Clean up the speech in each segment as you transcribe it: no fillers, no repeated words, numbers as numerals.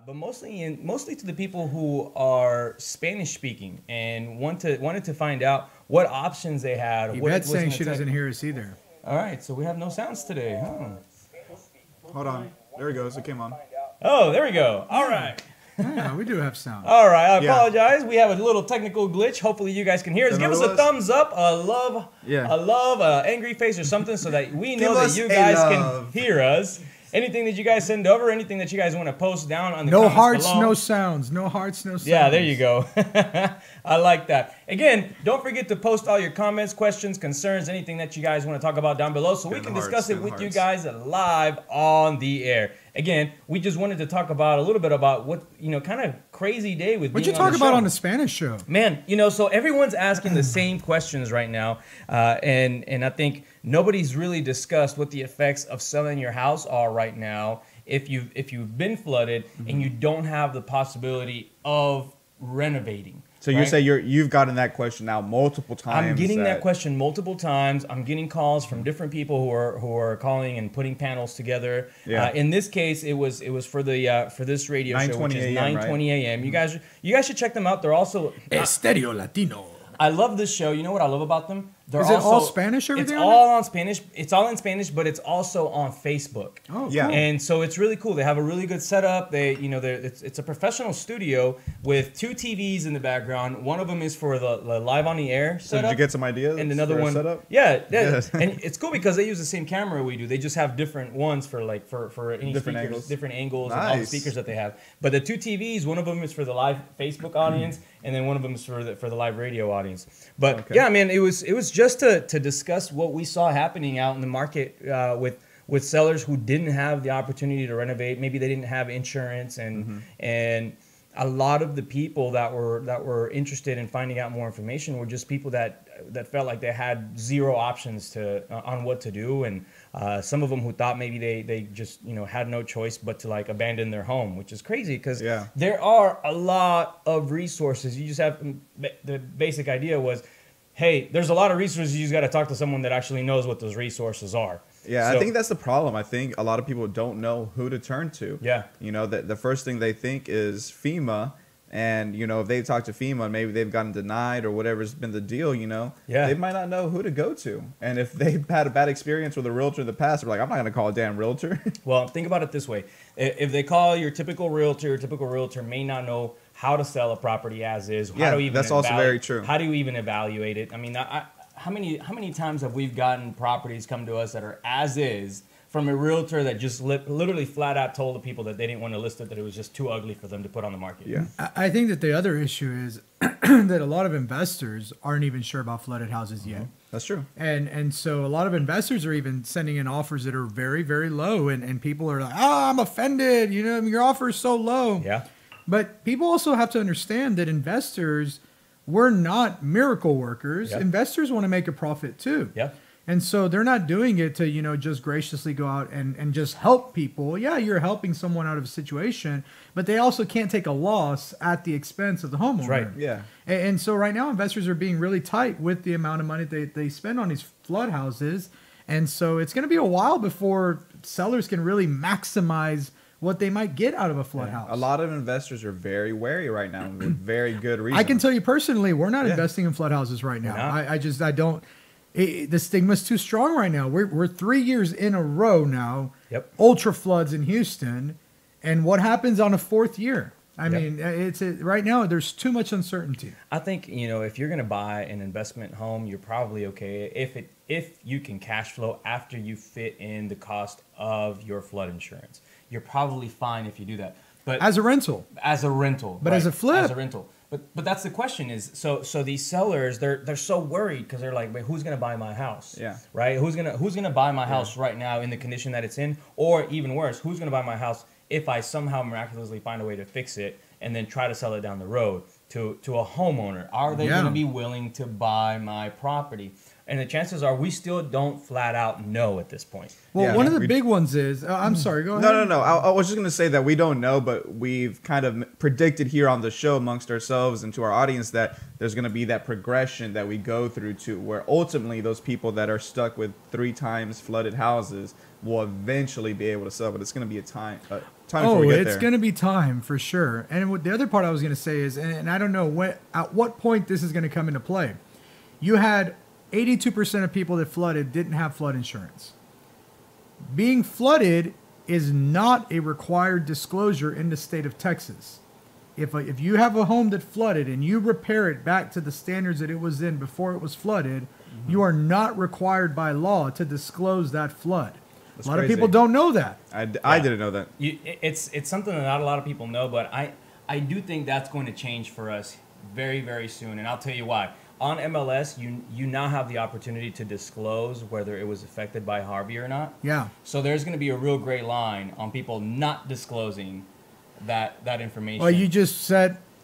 but mostly to the people who are Spanish speaking and wanted to find out what options they had. Yvette's saying she doesn't hear us either. All right, so we have no sounds today, huh? Hold on. There we go. It came on. Oh, there we go. All right. Yeah, we do have sound. All right, I apologize. We have a little technical glitch. Hopefully you guys can hear us. Give us a thumbs up, a love, angry face or something so that we know that you guys can hear us. Anything that you guys send over, anything that you guys want to post down on the comments hearts, below. no sounds. No hearts, no sounds. Yeah, there you go. I like that. Again, don't forget to post all your comments, questions, concerns, anything that you guys want to talk about down below so we can discuss it with you guys live on the air. Again, we just wanted to talk about a little bit about what, kind of crazy day with What'd you talk about on the Spanish show? Man, so everyone's asking the same questions right now. And I think nobody's really discussed what the effects of selling your house are right now if you've been flooded and you don't have the possibility of renovating. So you say you've gotten that question now multiple times. I'm getting that question multiple times. I'm getting calls from different people who are calling and putting panels together. Yeah. In this case, it was for the for this radio show, which is 9:20 a.m. You guys should check them out. They're also Estéreo Latino. I love this show. You know what I love about them? Is it all Spanish over there? It's all on Spanish. It's all in Spanish, but it's also on Facebook. Oh, yeah. Cool. And so it's really cool. They have a really good setup. It's a professional studio with 2 TVs in the background. One of them is for the live on the air setup. So did you get some ideas? And another one, setup? Yeah. And it's cool because they use the same camera we do. They just have different ones for any different speakers, angles. different angles, and all the speakers that they have. But the 2 TVs, one of them is for the live Facebook audience, and then one of them is for the live radio audience. But yeah, man, it was just to discuss what we saw happening out in the market with sellers who didn't have the opportunity to renovate. Maybe they didn't have insurance, and a lot of the people that were interested in finding out more information were just people that felt like they had zero options on what to do, and some of them who thought maybe they just had no choice but to abandon their home, which is crazy because there are a lot of resources. You just have the basic idea was, hey, there's a lot of resources. You just got to talk to someone that actually knows what those resources are. Yeah, so, I think that's the problem. I think a lot of people don't know who to turn to. Yeah. The first thing they think is FEMA. And, if they talk to FEMA, maybe they've gotten denied or whatever's been the deal, they might not know who to go to. And if they've had a bad experience with a realtor in the past, they're like, I'm not going to call a damn realtor. Well, think about it this way. If they call your typical realtor may not know how to sell a property as is. That's also very true. How do you even evaluate it? I mean, how many times have we gotten properties come to us that are as is from a realtor that just literally flat out told the people that they didn't want to list it, that it was just too ugly for them to put on the market? Yeah. I think that the other issue is that a lot of investors aren't even sure about flooded houses yet. That's true. And so a lot of investors are even sending in offers that are very, very low, and people are like, I'm offended. Your offer is so low. Yeah. But people also have to understand that investors, we're not miracle workers. Yep. Investors want to make a profit too. Yeah. And so they're not doing it to, just graciously go out and just help people. Yeah, you're helping someone out of a situation, but they also can't take a loss at the expense of the homeowner. That's right. Yeah. And so right now investors are being really tight with the amount of money they spend on these flood houses. And so it's going to be a while before sellers can really maximize what they might get out of a flood house. A lot of investors are very wary right now with very good reason. I can tell you personally, we're not investing in flood houses right now. I don't. The stigma's too strong right now. We're 3 years in a row now. Yep. Ultra floods in Houston, and what happens on a 4th year? I mean, right now there's too much uncertainty. I think if you're going to buy an investment home, you're probably okay if you can cash flow after you fit in the cost of your flood insurance. You're probably fine if you do that. But as a rental, but right. As a flip, as a rental. But that's the question is, so these sellers, they're so worried because they're like, wait, who's gonna buy my house? Yeah. Right? Who's gonna buy my house right now in the condition that it's in? Or even worse, who's gonna buy my house if I somehow miraculously find a way to fix it and then try to sell it down the road to a homeowner? Are they gonna be willing to buy my property? And the chances are we still don't flat out know at this point. Well, one of the big ones is, I'm sorry, go ahead. No. I was just going to say that we don't know, but we've kind of predicted here on the show amongst ourselves and to our audience that there's going to be that progression that we go through to where ultimately those people that are stuck with 3 times flooded houses will eventually be able to sell. But it's going to be a time before we get there. It's going to be time for sure. And the other part I was going to say is, and I don't know at what point this is going to come into play. You had 82% of people that flooded didn't have flood insurance. Being flooded is not a required disclosure in the state of Texas. If you have a home that flooded and you repair it back to the standards that it was in before it was flooded, you are not required by law to disclose that flood. That's a lot crazy. of people don't know that. I didn't know that. It's something that not a lot of people know, but I do think that's going to change for us very, very soon, and I'll tell you why. On MLS, you now have the opportunity to disclose whether it was affected by Harvey or not. Yeah. So there's going to be a real gray line on people not disclosing that information. Well, you just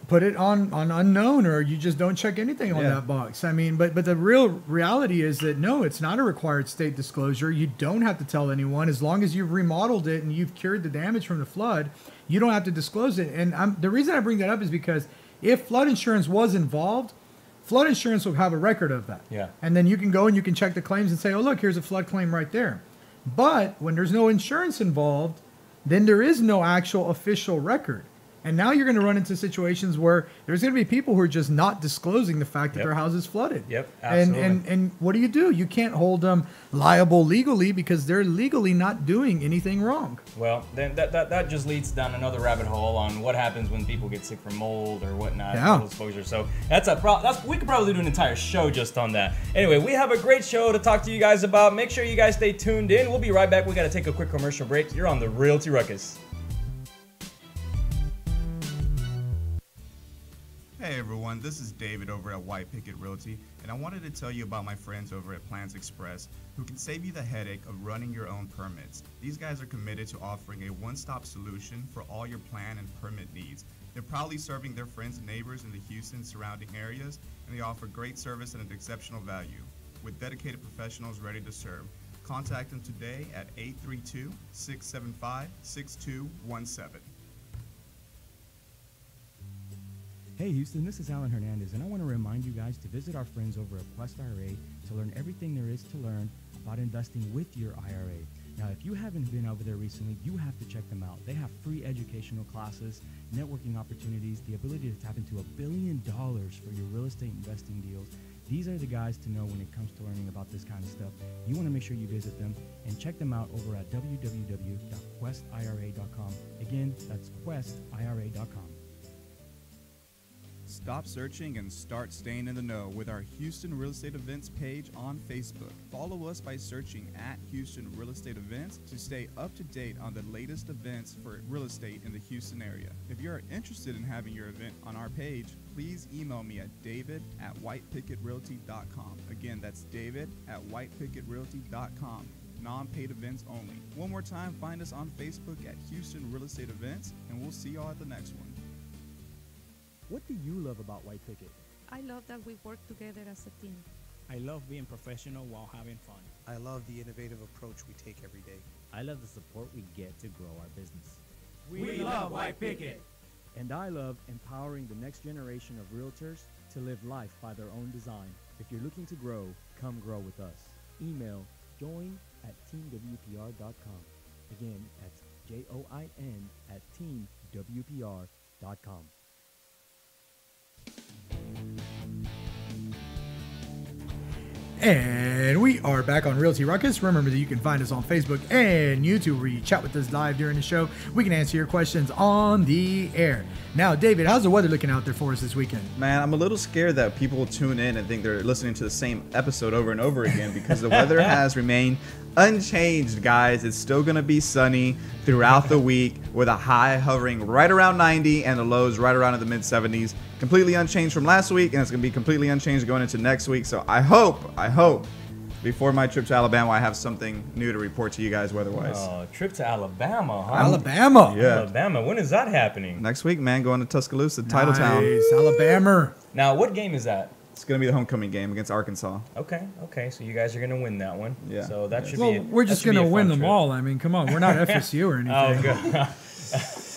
put it on unknown, or you just don't check anything on that box. I mean, but the real reality is that no, it's not a required state disclosure. You don't have to tell anyone as long as you've remodeled it and you've cured the damage from the flood. You don't have to disclose it. And the reason I bring that up is because if flood insurance was involved, flood insurance will have a record of that. Yeah. And then you can go and you can check the claims and say, oh, look, here's a flood claim right there. But when there's no insurance involved, then there is no actual official record. And now you're going to run into situations where there's going to be people who are just not disclosing the fact that their house is flooded. Yep, absolutely. And what do? You can't hold them liable legally because they're legally not doing anything wrong. Well, then that just leads down another rabbit hole on what happens when people get sick from mold or whatnot, mold exposure. So we could probably do an entire show just on that. Anyway, we have a great show to talk to you guys about. Make sure you guys stay tuned in. We'll be right back. We got to take a quick commercial break. You're on the Realty Ruckus. Hey everyone, this is David over at White Picket Realty, and I wanted to tell you about my friends over at Plans Express who can save you the headache of running your own permits. These guys are committed to offering a one-stop solution for all your plan and permit needs. They're proudly serving their friends and neighbors in the Houston surrounding areas, and they offer great service and an exceptional value. With dedicated professionals ready to serve, contact them today at 832-675-6217. Hey Houston, this is Alan Hernandez, and I want to remind you guys to visit our friends over at Quest IRA to learn everything there is to learn about investing with your IRA. Now, if you haven't been over there recently, you have to check them out. They have free educational classes, networking opportunities, the ability to tap into $1 billion for your real estate investing deals. These are the guys to know when it comes to learning about this kind of stuff. You want to make sure you visit them and check them out over at www.questira.com. Again, that's questira.com. Stop searching and start staying in the know with our Houston Real Estate Events page on Facebook. Follow us by searching at Houston Real Estate Events to stay up to date on the latest events for real estate in the Houston area. If you're interested in having your event on our page, please email me at david@whitepickettrealty.com. Again, that's david@whitepickettrealty.com. Non-paid events only. One more time, find us on Facebook at Houston Real Estate Events, and we'll see y'all at the next one. What do you love about White Picket? I love that we work together as a team. I love being professional while having fun. I love the innovative approach we take every day. I love the support we get to grow our business. We love White Picket. And I love empowering the next generation of realtors to live life by their own design. If you're looking to grow, come grow with us. Email join@teamwpr.com. Again, that's join@teamwpr.com. And we are back on Realty Ruckus. Remember that you can find us on Facebook and YouTube where you chat with us live during the show. We can answer your questions on the air. Now, David, how's the weather looking out there for us this weekend? Man, I'm a little scared that people will tune in and think they're listening to the same episode over and over again because the weather has remained unchanged, guys. It's still going to be sunny throughout the week with a high hovering right around 90 and the lows right around in the mid-70s. Completely unchanged from last week, and it's going to be completely unchanged going into next week. So I hope, before my trip to Alabama, I have something new to report to you guys weather-wise. Oh, trip to Alabama, huh? Alabama. Yeah. Alabama. When is that happening? Next week, man, going to Tuscaloosa, Titletown. Nice, Alabama. Now, what game is that? It's going to be the homecoming game against Arkansas. Okay. So you guys are going to win that one. Yeah. So that should Well, be. we're just going to win them trip. all. I mean, come on. We're not FSU or anything. Oh, good.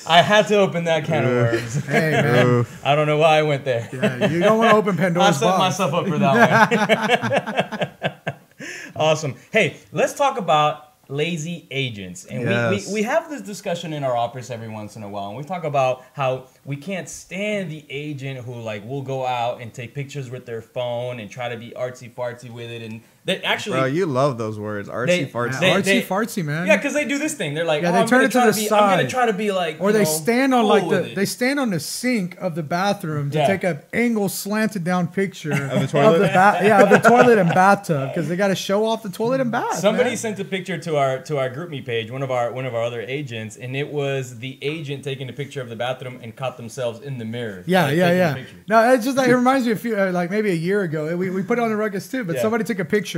I had to open that can of worms. Hey, man. I don't know why I went there. Yeah, you don't want to open Pandora's box. I set myself up for that one. Awesome. Hey, let's talk about lazy agents. And we have this discussion in our office every once in a while. And we talk about how we can't stand the agent who will go out and take pictures with their phone and try to be artsy fartsy with it. And they actually, bro, you love those words, artsy fartsy. Artsy fartsy, man. Yeah, because they do this thing. They're like, they turn it to the side. I'm gonna try to be like, or they stand on cool they stand on the sink of the bathroom to take an angle slanted down picture of the toilet. Of the toilet and bathtub, because they got to show off the toilet and bath. Somebody sent a picture to our GroupMe page, one of our other agents, and it was the agent taking a picture of the bathroom and caught themselves in the mirror. Yeah. No, it's just it reminds me of maybe a year ago. We put it on the Ruckus too, but somebody took a picture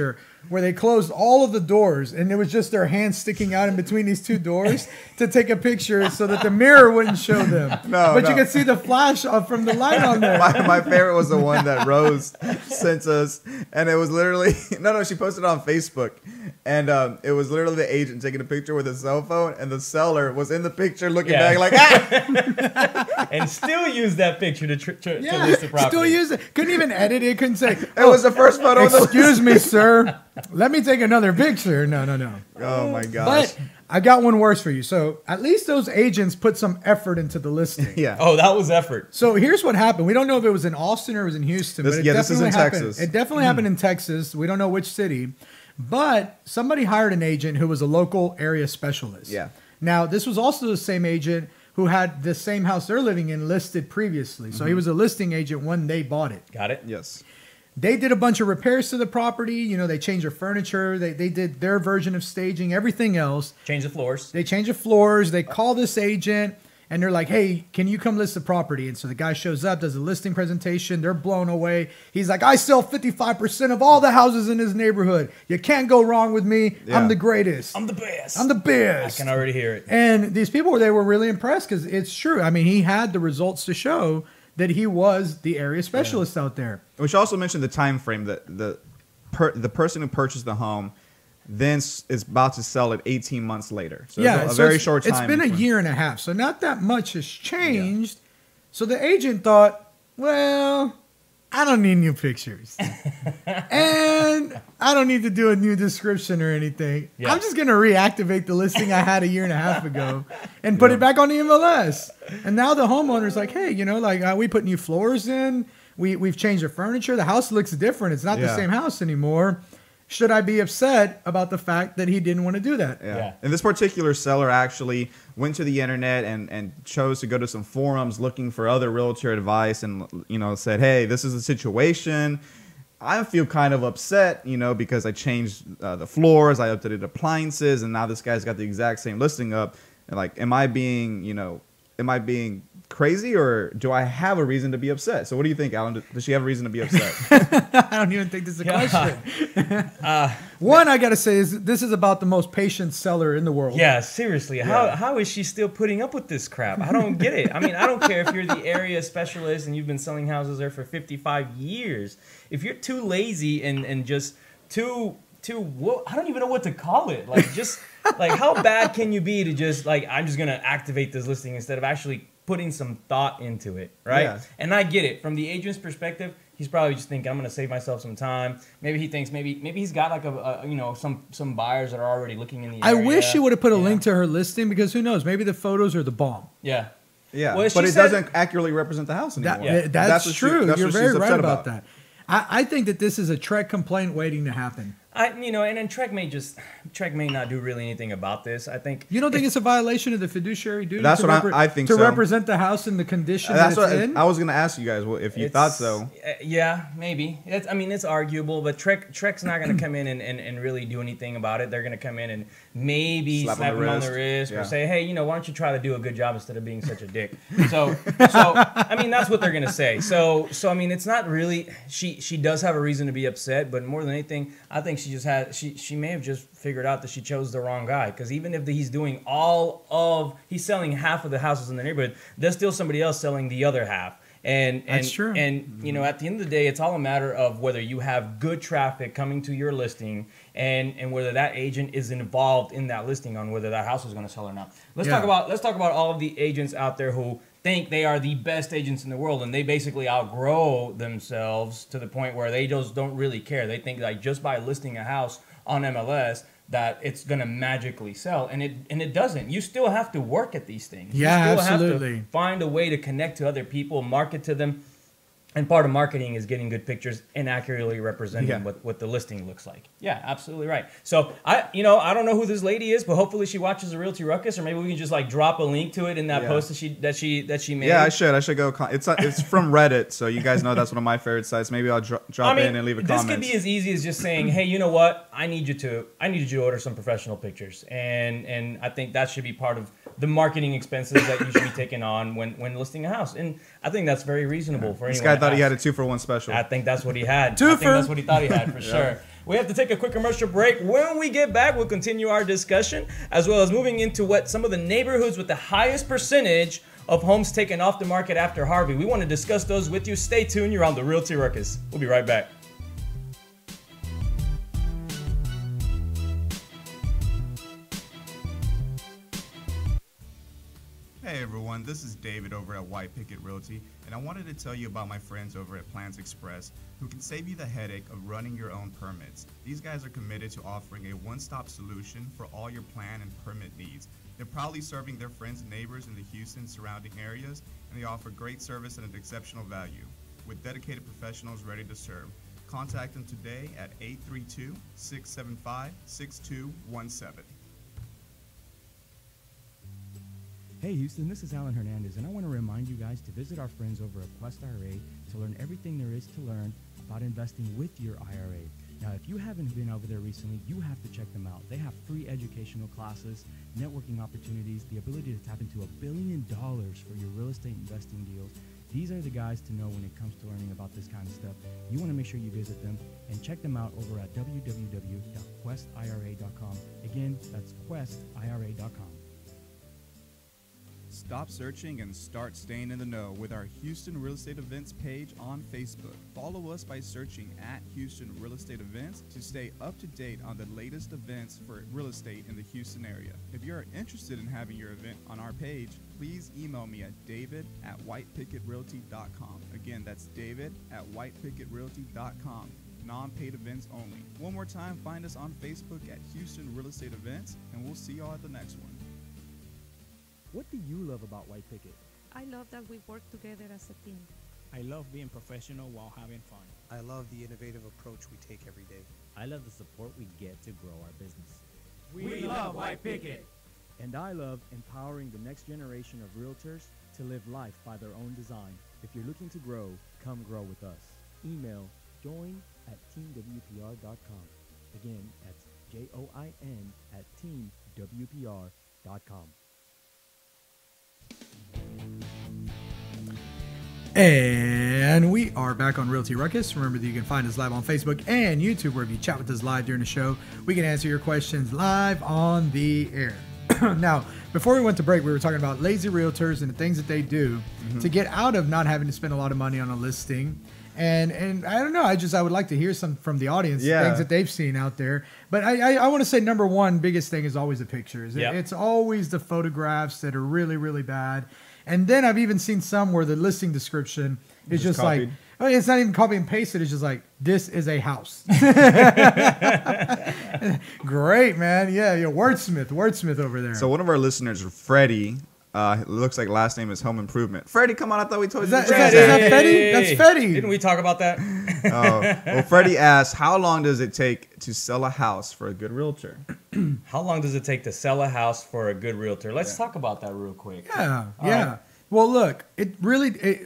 where they closed all of the doors and it was just their hands sticking out in between these two doors to take a picture so that the mirror wouldn't show them. You could see the flash from the light on there. My favorite was the one that Rose sent us, and it was literally she posted it on Facebook, and it was literally the agent taking a picture with his cell phone, and the seller was in the picture looking back like and still use that picture to list the property. Still use it. Couldn't even edit it. Couldn't say it was the first photo. Excuse me, sir. Let me take another picture. No. Oh my gosh. But I got one worse for you. So at least those agents put some effort into the listing. Yeah. Oh, that was effort. So here's what happened. We don't know if it was in Austin or it was in Houston. But this is in Texas. It definitely happened in Texas. We don't know which city. But somebody hired an agent who was a local area specialist. Yeah. Now, this was also the same agent who had the same house they're living in listed previously. So he was a listing agent when they bought it. Got it? Yes. They did a bunch of repairs to the property. They changed their furniture. They did their version of staging, everything else. Change the floors. They changed the floors. They call this agent, and they're like, hey, can you come list the property? And so the guy shows up, does a listing presentation. They're blown away. He's like, I sell 55% of all the houses in this neighborhood. You can't go wrong with me. Yeah. I'm the greatest. I'm the best. I'm the best. I can already hear it. And these people, they were really impressed because it's true. I mean, he had the results to show that he was the area specialist out there. We should also mention the time frame that the person who purchased the home then is about to sell it 18 months later. So it's a very short time. It's been a year and a half, so not that much has changed. Yeah. So the agent thought, well, I don't need new pictures. And I don't need to do a new description or anything. Yeah. I'm just going to reactivate the listing I had a year and a half ago and put it back on the MLS. And now the homeowner's like, hey, we put new floors in. We've changed the furniture. The house looks different. It's not the same house anymore. Should I be upset about the fact that he didn't want to do that? Yeah. And this particular seller actually went to the internet and chose to go to some forums looking for other realtor advice and, said, hey, this is the situation. I feel kind of upset, because I changed the floors, I updated appliances, and now this guy's got the exact same listing up. And am I being crazy, or do I have a reason to be upset? So what do you think, Alan? Does she have a reason to be upset? I don't even think this is a question. One, I got to say, this is about the most patient seller in the world. Yeah, seriously. Yeah. How is she still putting up with this crap? I don't get it. I mean, I don't care if you're the area specialist and you've been selling houses there for 55 years. If you're too lazy and just too I don't even know what to call it. How bad can you be to just I'm just going to activate this listing instead of actually putting some thought into it, right? Yeah. And I get it. From the agent's perspective, he's probably just thinking, I'm going to save myself some time. Maybe he thinks maybe he's got some buyers that are already looking in the area. I wish she would have put a link to her listing, because who knows? Maybe the photos are the bomb. Yeah. Yeah. Well, but it doesn't accurately represent the house anymore. That's true. You're very right about that. I think that this is a Trek complaint waiting to happen. And then Trek may not do really anything about this. I think you don't think it's a violation of the fiduciary duty. That's what I think. To represent the house in the condition that it's in. I was going to ask you guys if you thought so. Yeah, maybe. It's arguable, but Trek's not going to come in and really do anything about it. They're going to come in and maybe slap him on the wrist or say, hey, why don't you try to do a good job instead of being such a dick? So that's what they're going to say. So it's not really. She does have a reason to be upset, but more than anything, I think she may have just figured out that she chose the wrong guy, because even if he's doing he's selling half of the houses in the neighborhood, there's still somebody else selling the other half. And That's true. And you know, at the end of the day, it's all a matter of whether you have good traffic coming to your listing, and whether that agent is involved in that listing on whether that house is going to sell or not. Let's talk about all of the agents out there who think they are the best agents in the world, and they basically outgrow themselves to the point where they just don't really care. They think like just by listing a house on MLS that it's going to magically sell, and it doesn't. You still have to work at these things. Yeah, you still absolutely. have to find a way to connect to other people, market to them. And part of marketing is getting good pictures and accurately representing what the listing looks like. Yeah, absolutely right. So I don't know who this lady is, but hopefully she watches the Realty Ruckus, or maybe we can just like drop a link to it in that post that she made. Yeah, I should go. It's from Reddit, so you guys know that's one of my favorite sites. Maybe I'll drop in and leave a comment. This could be as easy as just saying, hey, you know what? I need you to order some professional pictures, and I think that should be part of the marketing expenses that you should be taking on when listing a house. And I think that's very reasonable for anyone. This guy thought he had a 2-for-1 special. I think that's what he had. Twofer. I think that's what he thought he had for sure. We have to take a quick commercial break. When we get back, we'll continue our discussion, as well as moving into what some of the neighborhoods with the highest percentage of homes taken off the market after Harvey. We want to discuss those with you. Stay tuned. You're on the Realty Ruckus. We'll be right back. Hey everyone, this is David over at White Picket Realty, and I wanted to tell you about my friends over at Plans Express, who can save you the headache of running your own permits. These guys are committed to offering a one-stop solution for all your plan and permit needs. They're proudly serving their friends and neighbors in the Houston surrounding areas, and they offer great service at an exceptional value. With dedicated professionals ready to serve, contact them today at 832-675-6217. Hey Houston, this is Alan Hernandez, and I want to remind you guys to visit our friends over at Quest IRA to learn everything there is to learn about investing with your IRA. Now, if you haven't been over there recently, you have to check them out. They have free educational classes, networking opportunities, the ability to tap into $1 billion for your real estate investing deals. These are the guys to know when it comes to learning about this kind of stuff. You want to make sure you visit them and check them out over at www.questira.com. Again, that's questira.com. Stop searching and start staying in the know with our Houston Real Estate Events page on Facebook. Follow us by searching at Houston Real Estate Events to stay up to date on the latest events for real estate in the Houston area. If you're interested in having your event on our page, please email me at david@whitepicketrealty.com. Again, that's david@whitepicketrealty.com. Non-paid events only. One more time, find us on Facebook at Houston Real Estate Events, and we'll see y'all at the next one. What do you love about White Picket? I love that we work together as a team. I love being professional while having fun. I love the innovative approach we take every day. I love the support we get to grow our business. We love White Picket. And I love empowering the next generation of realtors to live life by their own design. If you're looking to grow, come grow with us. Email join@teamwpr.com. Again, that's join@teamwpr.com. And we are back on Realty Ruckus. Remember that you can find us live on Facebook and YouTube, where if you chat with us live during the show, we can answer your questions live on the air. Now, before we went to break, we were talking about lazy realtors and the things that they do to get out of not having to spend a lot of money on a listing. And I don't know, I would like to hear some from the audience, things that they've seen out there. But I want to say number one biggest thing is always the pictures. Yep. It's always the photographs that are really, really bad. And then I've even seen some where the listing description is just like, oh, it's not even copy and pasted. It's just like, this is a house. Great, man. Yeah, wordsmith over there. So one of our listeners, Freddie, looks like last name is Home Improvement. Freddie, come on, I thought we told you. Is that Fetty? That's Fetty. Didn't we talk about that? Well, Freddie asked, how long does it take to sell a house for a good realtor? How long does it take to sell a house for a good realtor? Let's talk about that real quick. Yeah. Right. Well, look,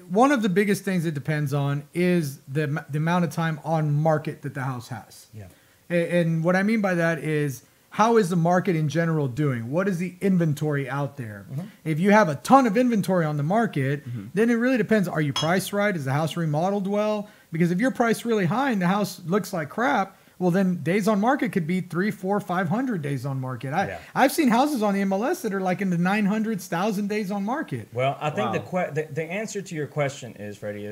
one of the biggest things it depends on is the amount of time on market that the house has. Yeah. And what I mean by that is, how is the market in general doing? What is the inventory out there? Mm-hmm. If you have a ton of inventory on the market, then it really depends. Are you priced right? Is the house remodeled well? Because if you're priced really high and the house looks like crap, well, then days on market could be 300, 400, 500 days on market. I've seen houses on the MLS that are like in the 900s, 1,000 days on market. Well, I think the answer to your question is, Freddie,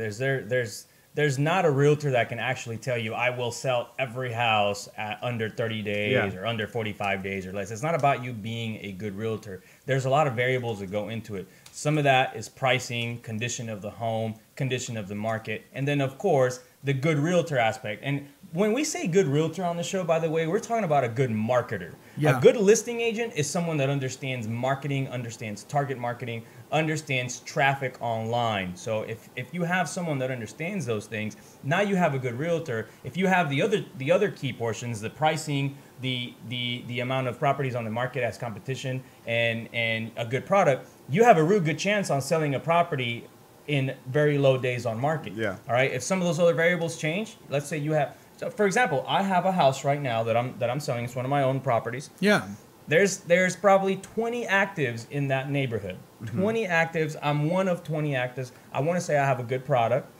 there's not a realtor that can actually tell you, I will sell every house at under 30 days or under 45 days or less. It's not about you being a good realtor. There's a lot of variables that go into it. Some of that is pricing, condition of the home, condition of the market, and then, of course, the good realtor aspect. And when we say good realtor on the show, by the way, we're talking about a good marketer. Yeah. A good listing agent is someone that understands marketing, understands target marketing, understands traffic online. So if you have someone that understands those things, now you have a good realtor. If you have the other key portions, the pricing, the amount of properties on the market as competition, and a good product, you have a real good chance on selling a property in very low days on market. Yeah. All right. If some of those other variables change, let's say you have, so for example, I have a house right now that I'm selling. It's one of my own properties. Yeah. There's probably 20 actives in that neighborhood. 20 actives. I'm one of 20 actives. I want to say I have a good product,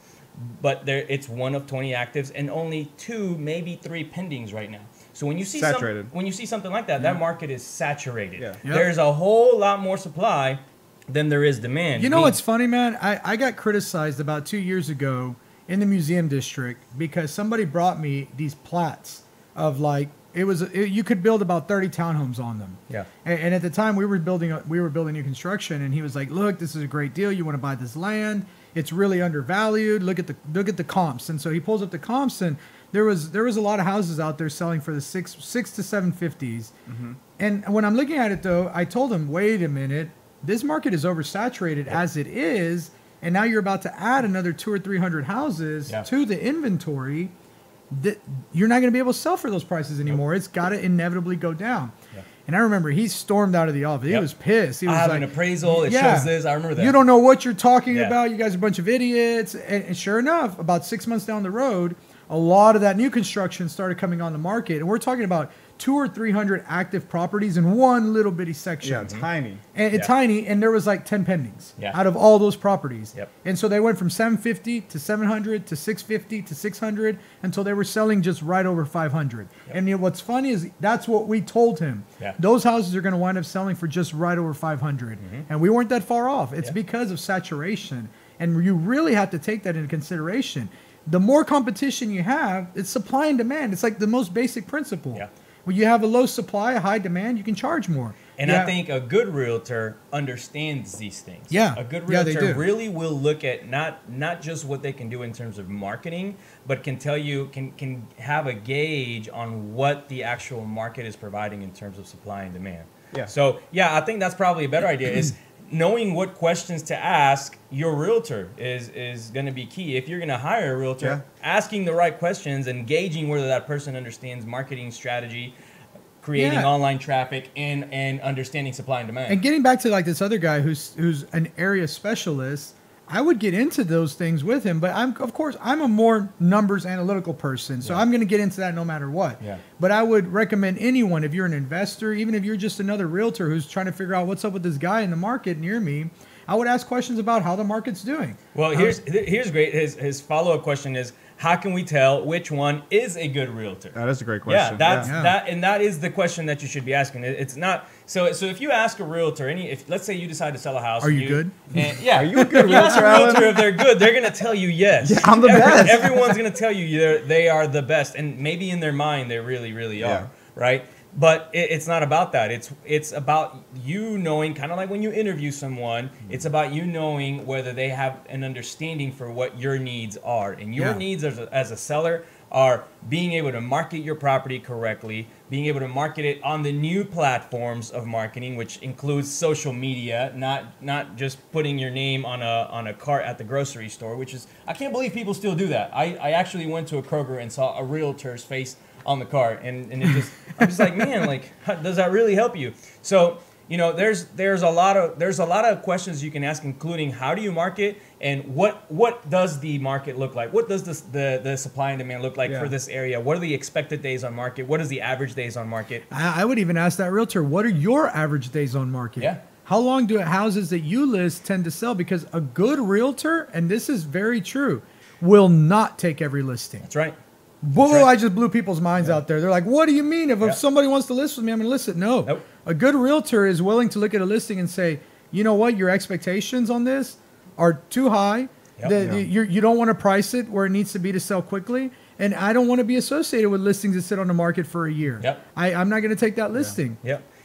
but it's one of 20 actives and only 2, maybe 3 pendings right now. So when you see something like that, that market is saturated. Yeah. Yep. There's a whole lot more supply than there is demand. You know what's funny, man? I got criticized about 2 years ago in the museum district because somebody brought me these plats of like, you could build about 30 townhomes on them. Yeah. And at the time we were building new construction, and he was like, "Look, this is a great deal. You want to buy this land? It's really undervalued. Look at the comps." And so he pulls up the comps, and there was a lot of houses out there selling for the six to 750s. And when I'm looking at it though, I told him, "Wait a minute. This market is oversaturated as it is, and now you're about to add another 200 or 300 houses to the inventory. That you're not going to be able to sell for those prices anymore. It's got to inevitably go down." And I remember he stormed out of the office. He was pissed. He was like, an appraisal. It shows this. I remember that. You don't know what you're talking about. You guys are a bunch of idiots. And sure enough, about 6 months down the road, a lot of that new construction started coming on the market. And we're talking about 200 or 300 active properties in one little bitty section. Yeah, tiny. And tiny, and there was like 10 pendings out of all those properties. Yep. And so they went from 750 to 700 to 650 to 600 until they were selling just right over 500. Yep. And what's funny is that's what we told him. Yeah. Those houses are going to wind up selling for just right over 500. And we weren't that far off. It's because of saturation. And you really have to take that into consideration. The more competition you have, it's supply and demand. It's like the most basic principle. Yeah. When you have a low supply, a high demand, you can charge more. And I think a good realtor understands these things. Yeah. A good realtor really will look at not just what they can do in terms of marketing, but can tell you, can have a gauge on what the actual market is providing in terms of supply and demand. Yeah. So, I think that's probably a better idea is knowing what questions to ask your realtor is going to be key. If you're going to hire a realtor, asking the right questions and gauging whether that person understands marketing strategy, creating online traffic, and understanding supply and demand. And getting back to like this other guy who's an area specialist, I would get into those things with him, but I'm a more numbers analytical person, so I'm going to get into that no matter what. Yeah. But I would recommend anyone, if you're an investor, even if you're just another realtor who's trying to figure out what's up with this guy in the market near me, I would ask questions about how the market's doing. Well, here's great. His follow-up question is, how can we tell which one is a good realtor? That is a great question. That is the question that you should be asking. It's not so if you ask a realtor, if let's say you decide to sell a house, are you good? And, are you a good realtor, Alan? If they're good, they're gonna tell you yes. Yeah, I'm the best. Everyone's gonna tell you they are the best, and maybe in their mind they really, really are, right? But it's not about that. It's about you knowing, kind of like when you interview someone, it's about you knowing whether they have an understanding for what your needs are. And your needs as a seller are being able to market your property correctly, being able to market it on the new platforms of marketing, which includes social media, not just putting your name on a cart at the grocery store, which is, I can't believe people still do that. I actually went to a Kroger and saw a realtor's face on the cart, and it just, I'm just like, man, like, does that really help you? So, there's a lot of questions you can ask, including how do you market, and what does the market look like? What does the supply and demand look like for this area? What are the expected days on market? What is the average days on market? I would even ask that realtor, what are your average days on market? Yeah. How long do houses that you list tend to sell? Because a good realtor, and this is very true, will not take every listing. That's right. Whoa, I just blew people's minds out there. They're like, what do you mean? If somebody wants to list with me, I'm going to list it. No. Nope. A good realtor is willing to look at a listing and say, you know what? Your expectations on this are too high. You don't want to price it where it needs to be to sell quickly. And I don't want to be associated with listings that sit on the market for a year. I'm not going to take that listing.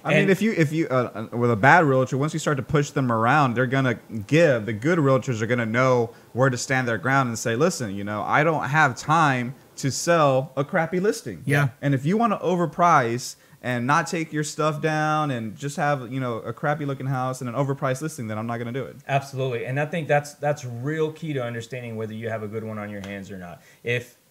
I mean, if you with a bad realtor, once you start to push them around, they're gonna the good realtors are gonna know where to stand their ground and say, listen, you know, I don't have time to sell a crappy listing. Yeah. And if you want to overprice and not take your stuff down and just have, you know, a crappy looking house and an overpriced listing, then I'm not gonna do it. Absolutely, and I think that's real key to understanding whether you have a good one on your hands or not.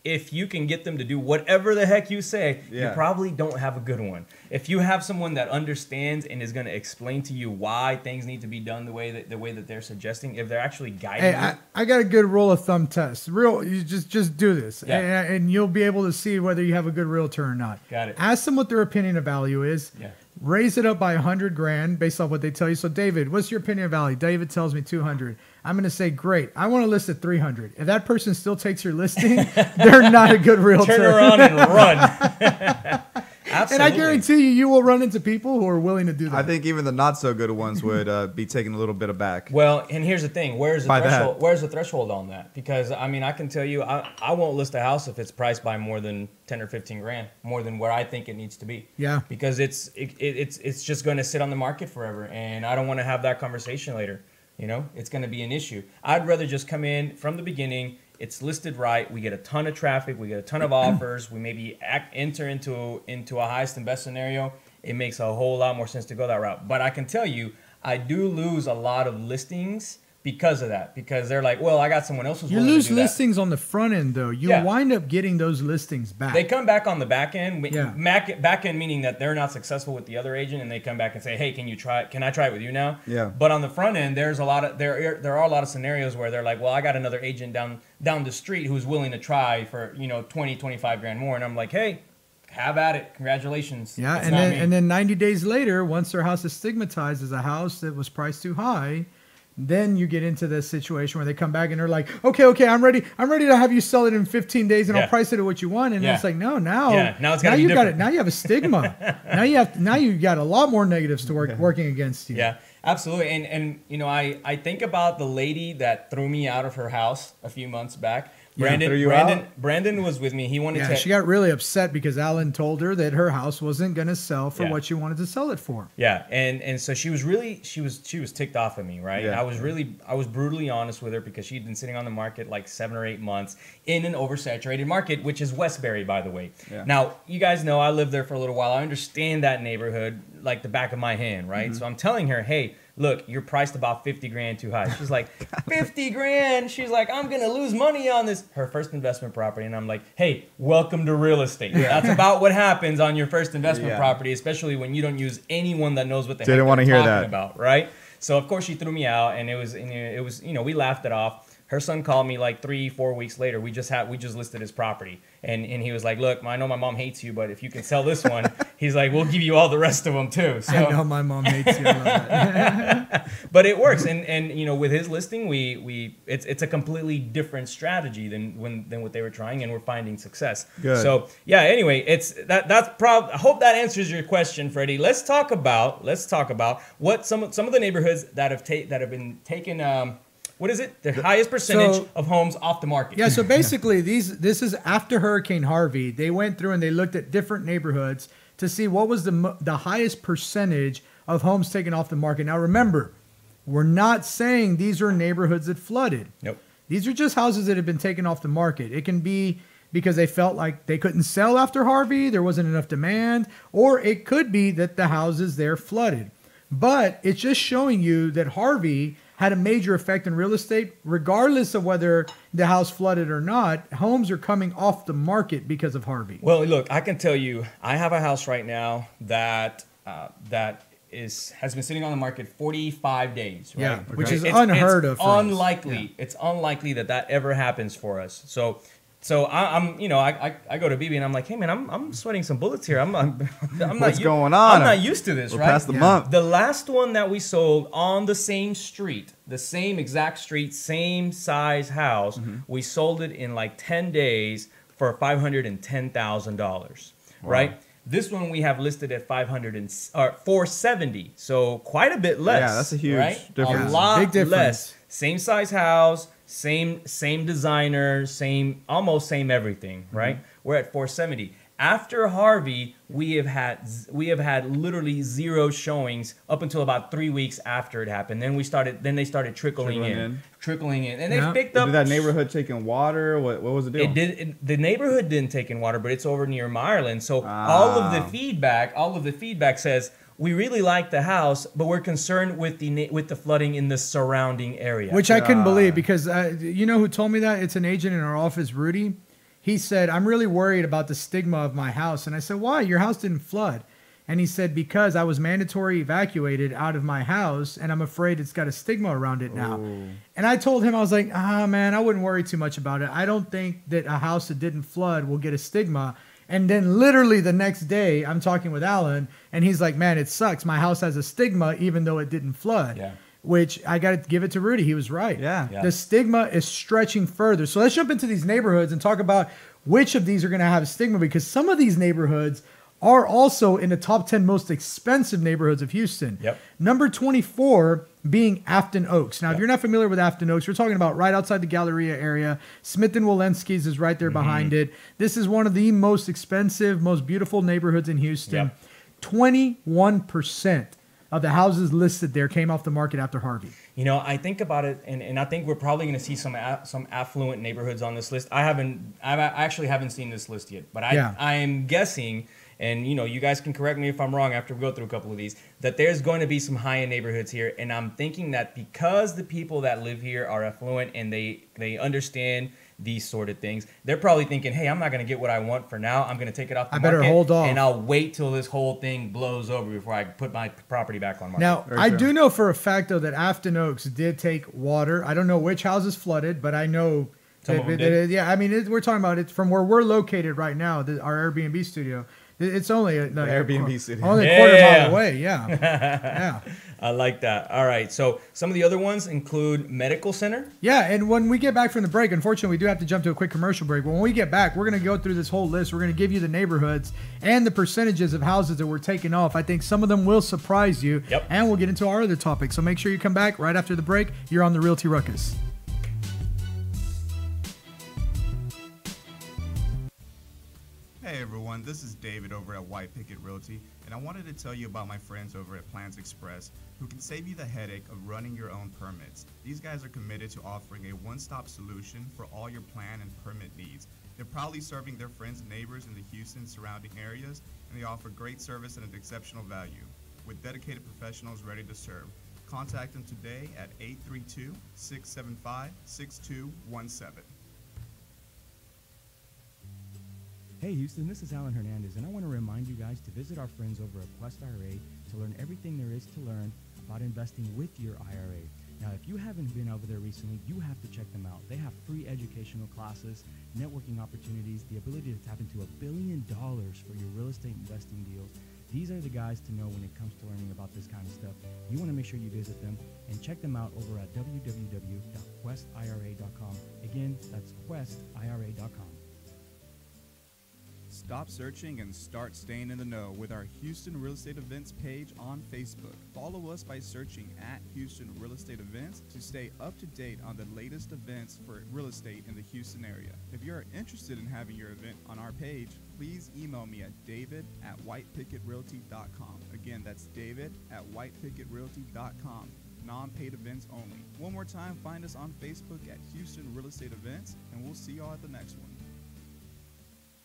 If you can get them to do whatever the heck you say, you probably don't have a good one. If you have someone that understands and is going to explain to you why things need to be done the way that they're suggesting, if they're actually guiding you. I got a good rule of thumb test. You just do this, and you'll be able to see whether you have a good realtor or not. Got it. Ask them what their opinion of value is. Yeah. Raise it up by $100,000 based off what they tell you. So, David, what's your opinion of value? David tells me 200. I'm going to say, great. I want to list at 300. If that person still takes your listing, they're not a good realtor. Turn around and run. Absolutely. And I guarantee you will run into people who are willing to do that. I think even the not so good ones would be taking a little bit aback. Well, and here's the thing: where's the threshold on that? Because I mean, I can tell you, I won't list a house if it's priced by more than 10 or 15 grand, more than where I think it needs to be. Yeah. Because it's just going to sit on the market forever, and I don't want to have that conversation later. You know, it's going to be an issue. I'd rather just come in from the beginning. It's listed right. We get a ton of traffic. We get a ton of offers. We maybe enter into a highest and best scenario. It makes a whole lot more sense to go that route. But I can tell you, I do lose a lot of listings because of that. Because they're like, well, I got someone else who's willing to do that. You lose listings on the front end, though. You wind up getting those listings back. They come back on the back end. Back end meaning that they're not successful with the other agent, and they come back and say, hey, can I try it with you now? Yeah. But on the front end, there are a lot of scenarios where they're like, well, I got another agent down the street who's willing to try for 20, 25 grand more, and I'm like, hey, have at it. Congratulations. Yeah, and then 90 days later, once their house is stigmatized as a house that was priced too high, then you get into this situation where they come back and they're like, okay, I'm ready to have you sell it in 15 days and I'll price it at what you want. And it's like, no, now it's gotta be different. Now you have a stigma. now you got a lot more negatives to working against you. Yeah, absolutely. And I think about the lady that threw me out of her house a few months back. Brandon was with me. He wanted to. She got really upset because Alan told her that her house wasn't going to sell for what she wanted to sell it for. Yeah, and so she was ticked off at me, right? Yeah. I was brutally honest with her because she'd been sitting on the market like 7 or 8 months in an oversaturated market, which is Westbury, by the way. Yeah. Now, you guys know I lived there for a little while. I understand that neighborhood like the back of my hand, right? Mm-hmm. So I'm telling her, hey, look, you're priced about 50 grand too high. She's like, 50 grand? She's like, I'm going to lose money on this. Her first investment property. And I'm like, hey, welcome to real estate. That's about what happens on your first investment property, especially when you don't use anyone that knows what the heck they're talking about, right? So, of course, she threw me out, and it was we laughed it off. Her son called me like 3-4 weeks later. We just listed his property, and he was like, "Look, I know my mom hates you, but if you can sell this one," he's like, "We'll give you all the rest of them too." So, I know my mom hates you. I love that. But it works, and with his listing, it's a completely different strategy than what they were trying, and we're finding success. Good. So yeah. Anyway, I hope that answers your question, Freddie. Let's talk about what some of the neighborhoods that have been taken. What is it? The highest percentage of homes off the market. Yeah, so basically this is after Hurricane Harvey. They went through and they looked at different neighborhoods to see what was the highest percentage of homes taken off the market. Now remember, we're not saying these are neighborhoods that flooded. Nope. These are just houses that have been taken off the market. It can be because they felt like they couldn't sell after Harvey, there wasn't enough demand, or it could be that the houses there flooded. But it's just showing you that Harvey had a major effect in real estate. Regardless of whether the house flooded or not, homes are coming off the market because of Harvey. Well, look, I can tell you, I have a house right now that has been sitting on the market 45 days. Right? Yeah, which is unheard of. It's unlikely that ever happens for us. So I go to BB and I'm like, hey man, I'm sweating some bullets here. I'm What's going on? I'm not used to this, We're right? past the month. The last one that we sold on the same street, the same exact street, same size house, we sold it in like 10 days for $510,000, right? This one we have listed at 470, so quite a bit less. Yeah, that's a huge difference. A lot Big difference. less. Same size house, same designer, almost same everything, right? We're at 470. After Harvey, we have had literally 0 showings up until about 3 weeks after it happened. Then they started trickling in, and they picked up. Did that neighborhood taking water? What was the deal? The neighborhood didn't take in water, but it's over near Meyerland. So all of the feedback says we really like the house, but we're concerned with the flooding in the surrounding area. Which I couldn't believe, because you know who told me that? It's an agent in our office, Rudy. He said, I'm really worried about the stigma of my house. And I said, why? Your house didn't flood. And he said, because I was mandatory evacuated out of my house, and I'm afraid it's got a stigma around it now. Ooh. And I told him, I was like, man, I wouldn't worry too much about it. I don't think that a house that didn't flood will get a stigma. And then literally the next day, I'm talking with Alan, and he's like, man, it sucks. My house has a stigma even though it didn't flood. Yeah. Which I got to give it to Rudy. He was right. Yeah. The stigma is stretching further. So let's jump into these neighborhoods and talk about which of these are going to have a stigma, because some of these neighborhoods are also in the top 10 most expensive neighborhoods of Houston. Yep. Number 24 being Afton Oaks. Now, if you're not familiar with Afton Oaks, we're talking about right outside the Galleria area. Smith and Walensky's is right there behind it. This is one of the most expensive, most beautiful neighborhoods in Houston. 21% of the houses listed there came off the market after Harvey. You know, I think about it, and I think we're probably going to see some affluent neighborhoods on this list. I actually haven't seen this list yet, but I am guessing, and you know, you guys can correct me if I'm wrong after we go through a couple of these, that there's going to be some high-end neighborhoods here, and I'm thinking that because the people that live here are affluent and they understand these sort of things, they're probably thinking, hey, I'm not going to get what I want for now. I'm going to take it off the market. I better hold off. And I'll wait till this whole thing blows over before I put my property back on market. Now, I do know for a fact, though, that Afton Oaks did take water. I don't know which houses flooded, but I know some of them did. Yeah, I mean, we're talking about it from where we're located right now, our Airbnb studio. It's only a quarter mile away. Yeah. Yeah. I like that. All right. So some of the other ones include medical center. Yeah. And when we get back from the break, unfortunately, we do have to jump to a quick commercial break. But when we get back, we're going to go through this whole list. We're going to give you the neighborhoods and the percentages of houses that we're taking off. I think some of them will surprise you. Yep. And we'll get into our other topics. So make sure you come back right after the break. You're on the Realty Ruckus. Hey everyone, this is David over at White Picket Realty, and I wanted to tell you about my friends over at Plans Express who can save you the headache of running your own permits. These guys are committed to offering a one-stop solution for all your plan and permit needs. They're proudly serving their friends and neighbors in the Houston surrounding areas, and they offer great service and an exceptional value. With dedicated professionals ready to serve, contact them today at 832-675-6217. Hey Houston, this is Alan Hernandez, and I want to remind you guys to visit our friends over at Quest IRA to learn everything there is to learn about investing with your IRA. Now, if you haven't been over there recently, you have to check them out. They have free educational classes, networking opportunities, the ability to tap into $1 billion for your real estate investing deals. These are the guys to know when it comes to learning about this kind of stuff. You want to make sure you visit them and check them out over at www.questira.com. Again, that's questira.com. Stop searching and start staying in the know with our Houston Real Estate Events page on Facebook. Follow us by searching at Houston Real Estate Events to stay up to date on the latest events for real estate in the Houston area. If you are interested in having your event on our page, please email me at david@whitepickettrealty.com. Again, that's david@whitepickettrealty.com. Non-paid events only. One more time, find us on Facebook at Houston Real Estate Events, and we'll see y'all at the next one.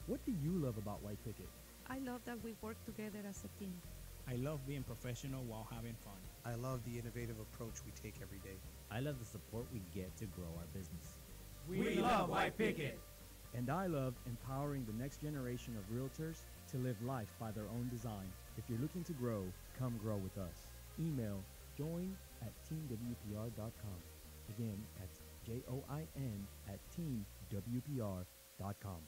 What do you love about White Picket? I love that we work together as a team. I love being professional while having fun. I love the innovative approach we take every day. I love the support we get to grow our business. We love White Picket. And I love empowering the next generation of realtors to live life by their own design. If you're looking to grow, come grow with us. Email join@teamwpr.com. Again, that's join@teamwpr.com.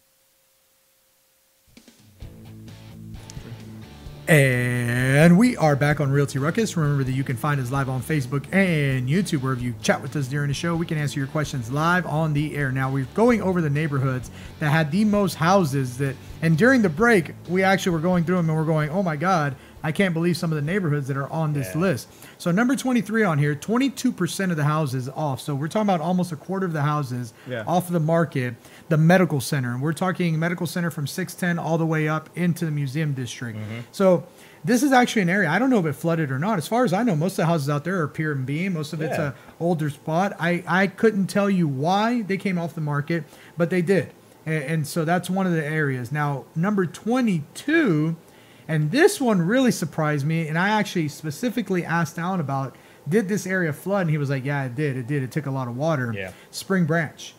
And we are back on Realty Ruckus. Remember that you can find us live on Facebook and YouTube, wherever you chat with us during the show. We can answer your questions live on the air. Now, we're going over the neighborhoods that had the most houses and during the break, we actually were going through them and we're going, oh my God, I can't believe some of the neighborhoods that are on this list. So number 23 on here, 22% of the houses off. So we're talking about almost a quarter of the houses off of the market. The medical center, and we're talking medical center from 610 all the way up into the museum district. So this is actually an area, I don't know if it flooded or not. As far as I know, most of the houses out there are pier and beam. Most of it's a older spot. I couldn't tell you why they came off the market, but they did. And so that's one of the areas. Now, number 22, and this one really surprised me, and I actually specifically asked Alan about, did this area flood? And he was like, yeah, it did. It did. It took a lot of water. Spring Branch.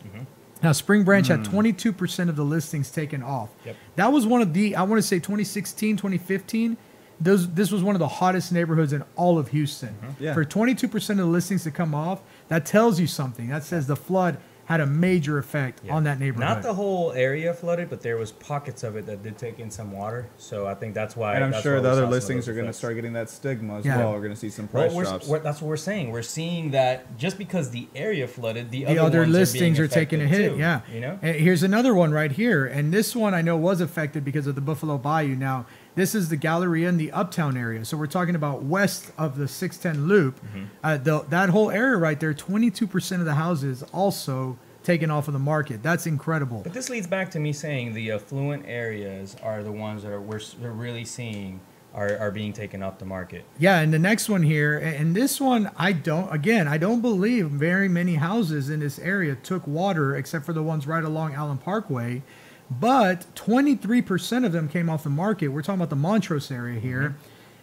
Now, Spring Branch had 22% of the listings taken off. That was one of the, I want to say 2016, 2015, this was one of the hottest neighborhoods in all of Houston. For 22% of the listings to come off, that tells you something. That says the flood had a major effect on that neighborhood. Not the whole area flooded, but there was pockets of it that did take in some water. So I think that's why. And I'm sure the other listings are going to start getting that stigma as well. We're going to see some price drops. That's what we're saying. We're seeing that just because the area flooded, the other listings are taking a hit. Too, you know. And here's another one right here, and this one I know was affected because of the Buffalo Bayou. Now, this is the Galleria in the Uptown area. So we're talking about west of the 610 Loop. That whole area right there, 22% of the houses also taken off of the market. That's incredible. But this leads back to me saying the affluent areas are the ones that we're really seeing are being taken off the market. Yeah, and the next one here, and this one, I don't believe very many houses in this area took water except for the ones right along Allen Parkway. But 23% of them came off the market. We're talking about the Montrose area here.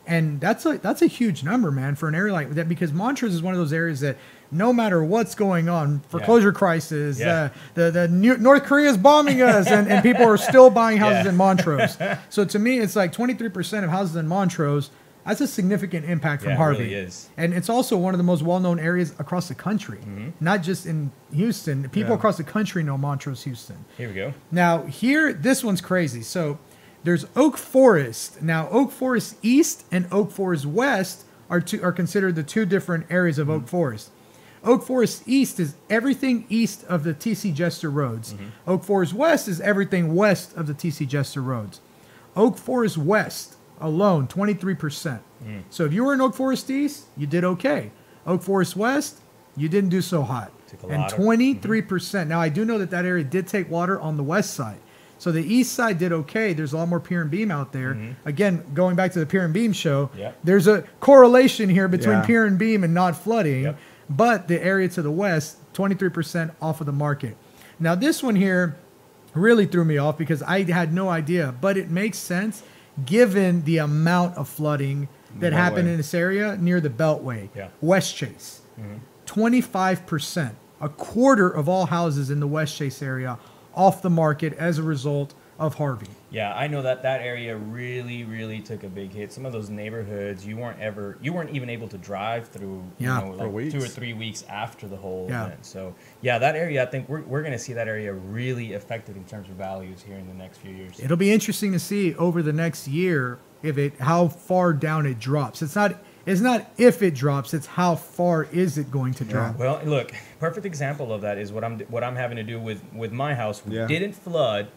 And that's a huge number, man, for an area like that, because Montrose is one of those areas that no matter what's going on, foreclosure crisis, the North Korea is bombing us, and people are still buying houses in Montrose. So to me, it's like 23% of houses in Montrose. That's a significant impact from Harvey. It really is. And it's also one of the most well-known areas across the country, not just in Houston. People across the country know Montrose, Houston. Here we go. Now, this one's crazy. So there's Oak Forest. Now, Oak Forest East and Oak Forest West are considered the two different areas of Oak Forest. Oak Forest East is everything east of the T.C. Jester roads. Oak Forest West is everything west of the T.C. Jester roads. Oak Forest West alone, 23%. So if you were in Oak Forest East, you did okay. Oak Forest West, you didn't do so hot. And 23%. Now, I do know that area did take water on the west side. So the east side did okay. There's a lot more pier and beam out there. Again, going back to the pier and beam show, there's a correlation here between pier and beam and not flooding. But the area to the west, 23% off of the market. Now, this one here really threw me off because I had no idea. But it makes sense given the amount of flooding that happened in this area near the Beltway. West Chase, 25%. A quarter of all houses in the West Chase area off the market as a result of Harvey. Yeah, I know that area really, really took a big hit. Some of those neighborhoods you weren't even able to drive through. Like 2 or 3 weeks after the whole event. So that area, I think we're going to see that area really affected in terms of values here in the next few years. It'll be interesting to see over the next year how far down it drops. It's not if it drops, it's how far is it going to drop. Well, look, perfect example of that is what I'm having to do with my house. Didn't flood,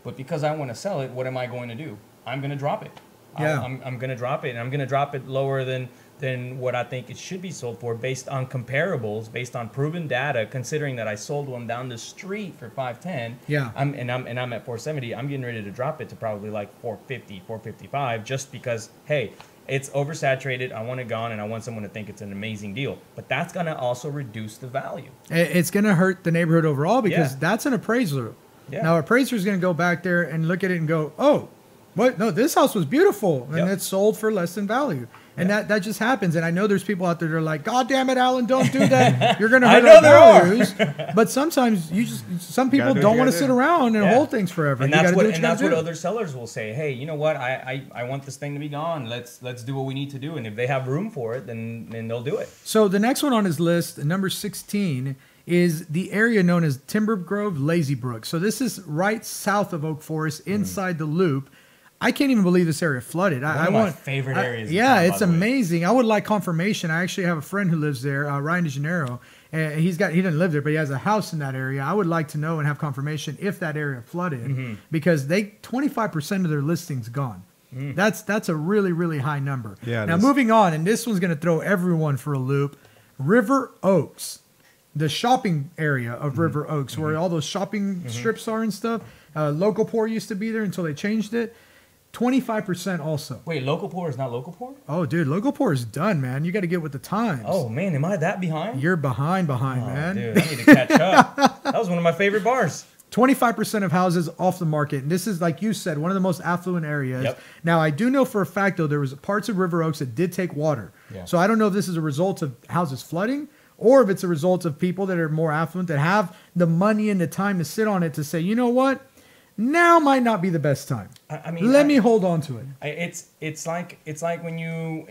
but because I want to sell it, what am I going to do? I'm going to drop it. I'm going to drop it, and I'm going to drop it lower than what I think it should be sold for based on comparables, based on proven data, considering that I sold one down the street for $510. I'm at $470. I'm getting ready to drop it to probably like $450, $455 just because, hey, it's oversaturated. I want it gone, and I want someone to think it's an amazing deal. But that's going to also reduce the value. It's going to hurt the neighborhood overall because that's an appraiser. Now, appraiser is going to go back there and look at it and go, oh, what? No, this house was beautiful, and it's sold for less than value. And that just happens. And I know there's people out there that are like, God damn it, Alan, don't do that. You're going to hurt our values. But sometimes some people don't want to sit around and hold things forever. And that's what other sellers will say. Hey, you know what? I want this thing to be gone. Let's do what we need to do. And if they have room for it, then they'll do it. So the next one on his list, number 16, is the area known as Timber Grove, Lazy Brook. So this is right south of Oak Forest, inside the loop. I can't even believe this area flooded. One of my favorite areas. Yeah, it's amazing. I would like confirmation. I actually have a friend who lives there, Ryan DeGeneiro, and he doesn't live there, but he has a house in that area. I would like to know and have confirmation if that area flooded, because 25% of their listings gone. That's a really, really high number. Yeah. Now moving on, and this one's going to throw everyone for a loop. River Oaks, the shopping area of River Oaks, where all those shopping strips are and stuff. Local Pour used to be there until they changed it. 25% also. Wait, Local Pour is not Local Pour? Oh, dude, Local Pour is done, man. You got to get with the times. Oh, man, am I that behind? You're behind, man. Dude, I need to catch up. That was one of my favorite bars. 25% of houses off the market. And this is, like you said, one of the most affluent areas. Yep. Now, I do know for a fact, though, there was parts of River Oaks that did take water. Yeah. So I don't know if this is a result of houses flooding or if it's a result of people that are more affluent that have the money and the time to sit on it to say, you know what? Now might not be the best time. I mean, let me hold on to it. It's like when you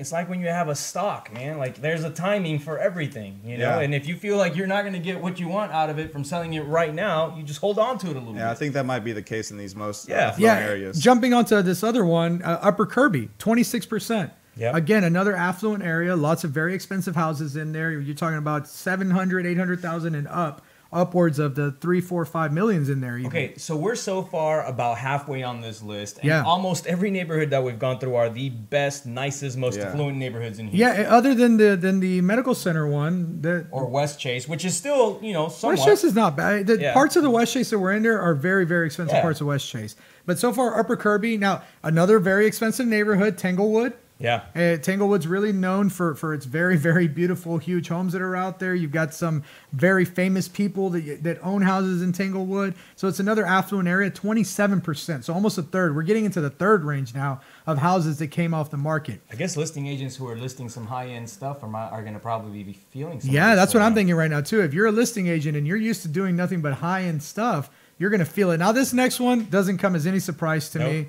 have a stock, man. Like there's a timing for everything, you know. Yeah. And if you feel like you're not going to get what you want out of it from selling it right now, you just hold on to it a little bit. Yeah, I think that might be the case in these most areas. Jumping onto this other one, Upper Kirby, 26%. Yeah. Again, another affluent area. Lots of very expensive houses in there. You're talking about 700, 800,000 and up. Upwards of the 3, 4, 5 millions in there. Even. Okay, so we're so far about halfway on this list, and Yeah. almost every neighborhood that we've gone through are the best, nicest, most affluent neighborhoods in Houston. Yeah, other than the medical center one, or West Chase, which is still somewhat. West Chase is not bad. The parts of the West Chase that we're in there are very, very expensive parts of West Chase. But so far, Upper Kirby. Now another very expensive neighborhood, Tanglewood. Yeah. Tanglewood's really known for its very, very beautiful, huge homes that are out there. You've got some very famous people that own houses in Tanglewood. So it's another affluent area, 27%. So almost a third. We're getting into the third range now of houses that came off the market. I guess listing agents who are listing some high-end stuff are going to probably be feeling some. Yeah, that's what I'm thinking right now, too. If you're a listing agent and you're used to doing nothing but high-end stuff, you're going to feel it. Now, this next one doesn't come as any surprise to me.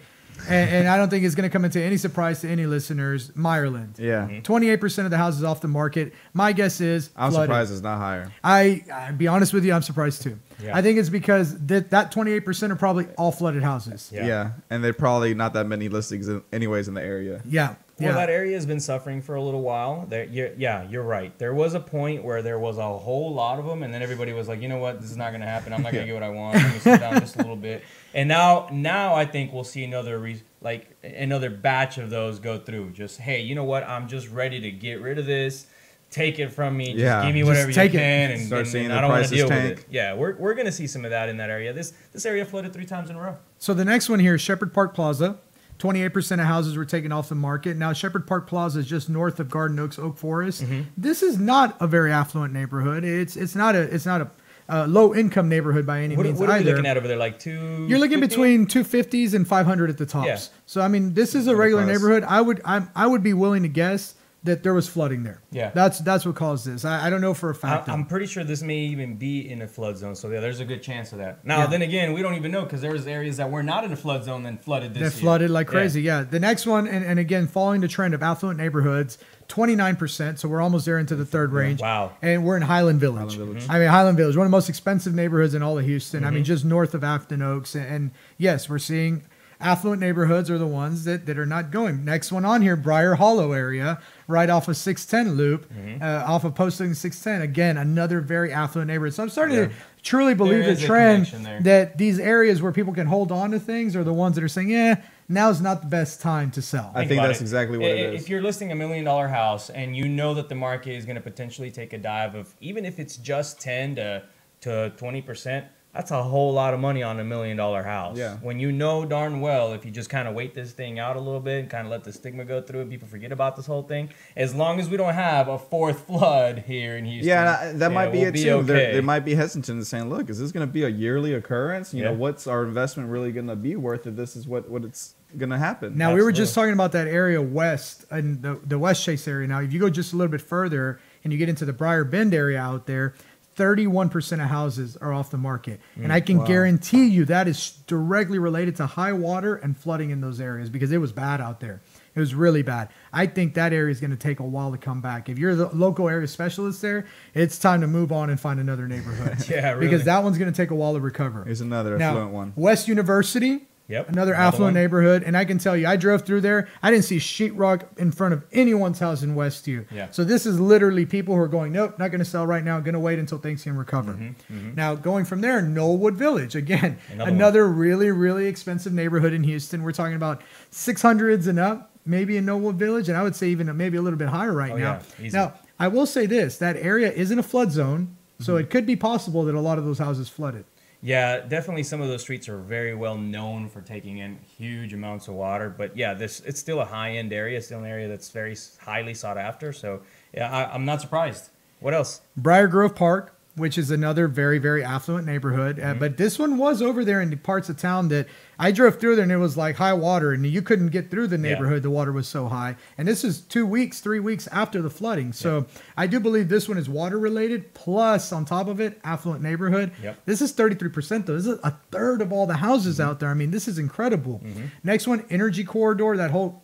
And I don't think it's going to come into any surprise to any listeners. Meyerland. Yeah. 28% of the houses off the market. My guess is I'm flooded. surprised it's not higher. I'll be honest with you, I'm surprised too. Yeah. I think it's because that 28% are probably all flooded houses. Yeah. And they're probably not that many listings anyways in the area. Yeah. Well, that area has been suffering for a little while. You're right. There was a point where there was a whole lot of them, and then everybody was like, you know what, this is not going to happen. I'm not going to get what I want. I'm going to sit down just a little bit. And now I think we'll see another batch of those go through. Just, hey, you know what? I'm just ready to get rid of this. Take it from me. Just give me whatever you can, and I don't want to deal with it. Yeah, we're going to see some of that in that area. This area flooded 3 times in a row. So the next one here is Shepherd Park Plaza. 28% of houses were taken off the market. Now, Shepherd Park Plaza is just north of Garden Oaks Oak Forest. Mm-hmm. This is not a very affluent neighborhood. It's not a low income neighborhood by any means. What are we looking at over there? Like two? You're looking between 250s and 500 at the tops. Yeah. So I mean, this is a regular neighborhood. I would be willing to guess that there was flooding there. Yeah. That's what caused this. I don't know for a fact. I'm pretty sure this may even be in a flood zone. So there's a good chance of that. Now, then again, we don't even know because there was areas that were not in a flood zone and flooded this year. They flooded like crazy. Yeah. The next one, and again, following the trend of affluent neighborhoods, 29%. So we're almost there into the third range. Wow. And we're in Highland Village. Mm-hmm. I mean, Highland Village, one of the most expensive neighborhoods in all of Houston. Mm-hmm. I mean, just north of Afton Oaks. And yes, we're seeing affluent neighborhoods are the ones that are not going. Next one on here, Briar Hollow area, right off of 610 loop, off of Posting 610. Again, another very affluent neighborhood. So I'm starting to truly believe the trend that these areas where people can hold on to things are the ones that are saying, now's not the best time to sell. I think that's exactly what it is. If you're listing $1 million house and you know that the market is going to potentially take a dive of, even if it's just 10 to 20%, that's a whole lot of money on $1 million house. Yeah. When you know darn well, if you just kind of wait this thing out a little bit and kind of let the stigma go through and people forget about this whole thing, as long as we don't have a fourth flood here in Houston. Yeah, that might be it too. Okay. They might be hesitant in saying, look, is this going to be a yearly occurrence? You know, what's our investment really going to be worth if this is what it's going to happen? Now, we were just talking about that area west, and the West Chase area. Now, if you go just a little bit further and you get into the Briar Bend area out there, 31% of houses are off the market. And I can guarantee you that is directly related to high water and flooding in those areas because it was bad out there. It was really bad. I think that area is going to take a while to come back. If you're the local area specialist there, it's time to move on and find another neighborhood. Yeah, really. Because that one's going to take a while to recover. Here's another affluent one. West University, Yep. Another affluent neighborhood. And I can tell you, I drove through there. I didn't see sheetrock in front of anyone's house in Westview. Yeah. So this is literally people who are going, nope, not going to sell right now. Going to wait until things can recover. Now, going from there, Knollwood Village. Again, another really, really expensive neighborhood in Houston. We're talking about 600s and up, maybe in Knollwood Village. And I would say even maybe a little bit higher right now. Yeah, now, I will say this. That area isn't a flood zone. So it could be possible that a lot of those houses flooded. Yeah, definitely some of those streets are very well known for taking in huge amounts of water. But yeah, it's still a high-end area, still an area that's very highly sought after. So yeah, I'm not surprised. What else? Briar Grove Park, which is another very, very affluent neighborhood. But this one was over there in the parts of town that I drove through there and it was like high water and you couldn't get through the neighborhood. The water was so high. And this is 2 weeks, 3 weeks after the flooding. So I do believe this one is water related. Plus, on top of it, affluent neighborhood. This is 33% though. This is a third of all the houses out there. I mean, this is incredible. Next one, Energy Corridor, the whole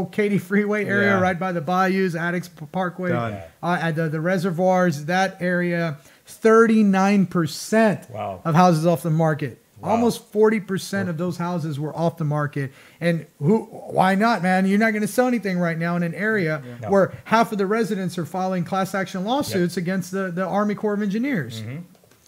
Katy Freeway area right by the bayous, Addicts Parkway, the reservoirs, that area. 39% of houses off the market. Almost 40% of those houses were off the market. And why not, man? You're not going to sell anything right now in an area where half of the residents are filing class action lawsuits against the Army Corps of Engineers.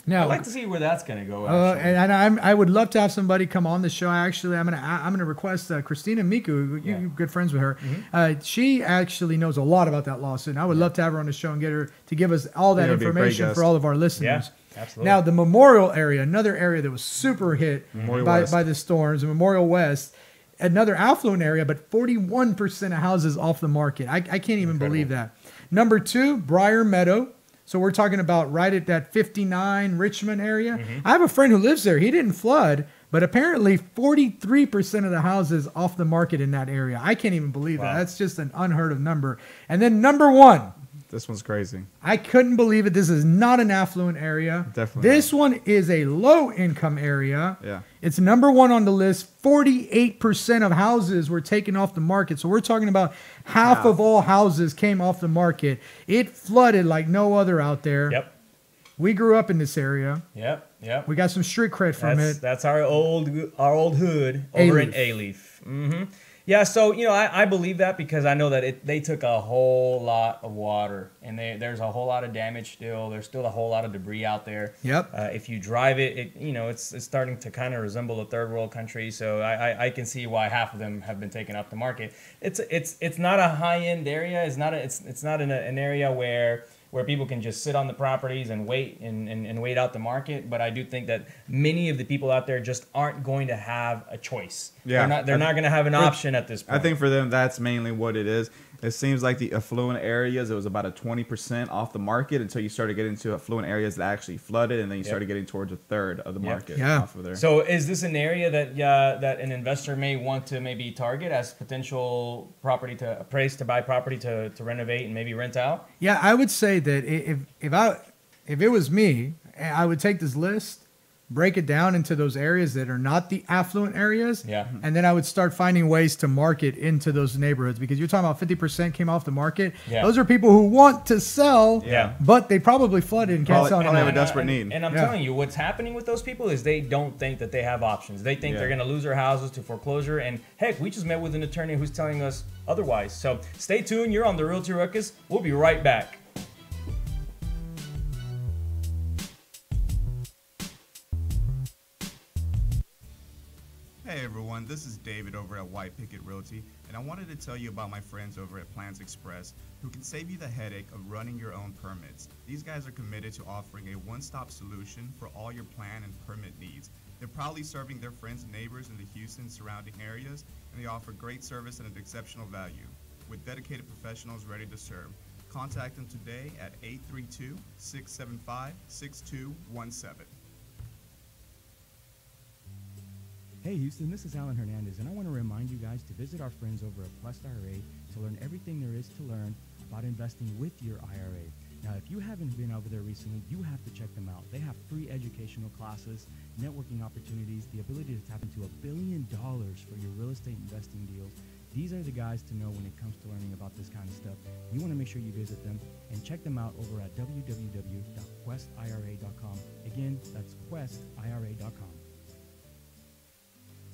Now, I'd like to see where that's going to go. And I would love to have somebody come on the show. Actually, I'm gonna request Christina Miku. You're good friends with her. She actually knows a lot about that lawsuit. And I would love to have her on the show and get her to give us all that information for all of our listeners. Yeah, absolutely. Now, the Memorial area, another area that was super hit by the storms, the Memorial West, another affluent area, but 41% of houses off the market. I can't even believe that. Number 2, Briar Meadow. So we're talking about right at that 59 Richmond area. I have a friend who lives there. He didn't flood, but apparently 43% of the houses off the market in that area. I can't even believe that. That's just an unheard of number. And then number 1. This one's crazy. I couldn't believe it. This is not an affluent area. Definitely. This one is a low income area. Yeah. It's number 1 on the list. 48% of houses were taken off the market. So we're talking about half of all houses came off the market. It flooded like no other out there. Yep. We grew up in this area. Yep. We got some street cred from it. That's our old hood over in A-Leaf. Yeah, so I believe that because I know that they took a whole lot of water and there's a whole lot of damage still. There's still a whole lot of debris out there. Yep. If you drive it's starting to kind of resemble a third world country. So I can see why half of them have been taken off the market. It's not a high end area. It's not in an area where people can just sit on the properties and wait and wait out the market. But I do think that many of the people out there just aren't going to have a choice. Yeah. They're not going to have an option at this point. I think for them, that's mainly what it is. It seems like the affluent areas, it was about a 20% off the market until you started getting to affluent areas that actually flooded, and then you started getting towards a third of the market off of there. So is this an area that an investor may want to maybe target as potential property to appraise, to buy property to renovate and maybe rent out? Yeah, I would say that if it was me, I would take this list, break it down into those areas that are not the affluent areas. Yeah. And then I would start finding ways to market into those neighborhoods, because you're talking about 50% came off the market. Yeah. Those are people who want to sell, Yeah. but they probably flooded and can't sell Probably have a anymore. desperate need. And I'm telling you, what's happening with those people is they don't think that they have options. They think they're going to lose their houses to foreclosure. And heck, we just met with an attorney who's telling us otherwise. So stay tuned. You're on the Realty Ruckus. We'll be right back. Hey everyone, this is David over at White Picket Realty, and I wanted to tell you about my friends over at Plans Express who can save you the headache of running your own permits. These guys are committed to offering a one-stop solution for all your plan and permit needs. They're proudly serving their friends and neighbors in the Houston surrounding areas, and they offer great service and an exceptional value. With dedicated professionals ready to serve, contact them today at 832-675-6217. Hey Houston, this is Alan Hernandez, and I want to remind you guys to visit our friends over at Quest IRA to learn everything there is to learn about investing with your IRA. Now, if you haven't been over there recently, you have to check them out. They have free educational classes, networking opportunities, the ability to tap into $1 billion for your real estate investing deals. These are the guys to know when it comes to learning about this kind of stuff. You want to make sure you visit them and check them out over at www.questira.com. Again, that's questira.com.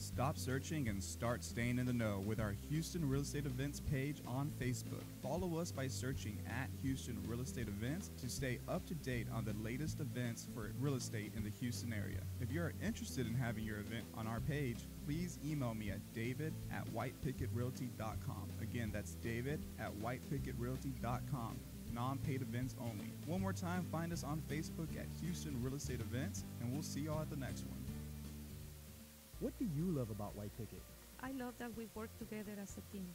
Stop searching and start staying in the know with our Houston Real Estate Events page on Facebook. Follow us by searching at Houston Real Estate Events to stay up to date on the latest events for real estate in the Houston area. If you are interested in having your event on our page, please email me at david@whitepickettrealty.com. Again, that's david@whitepickettrealty.com. Non-paid events only. One more time, find us on Facebook at Houston Real Estate Events, and we'll see y'all at the next one. What do you love about White Picket? I love that we work together as a team.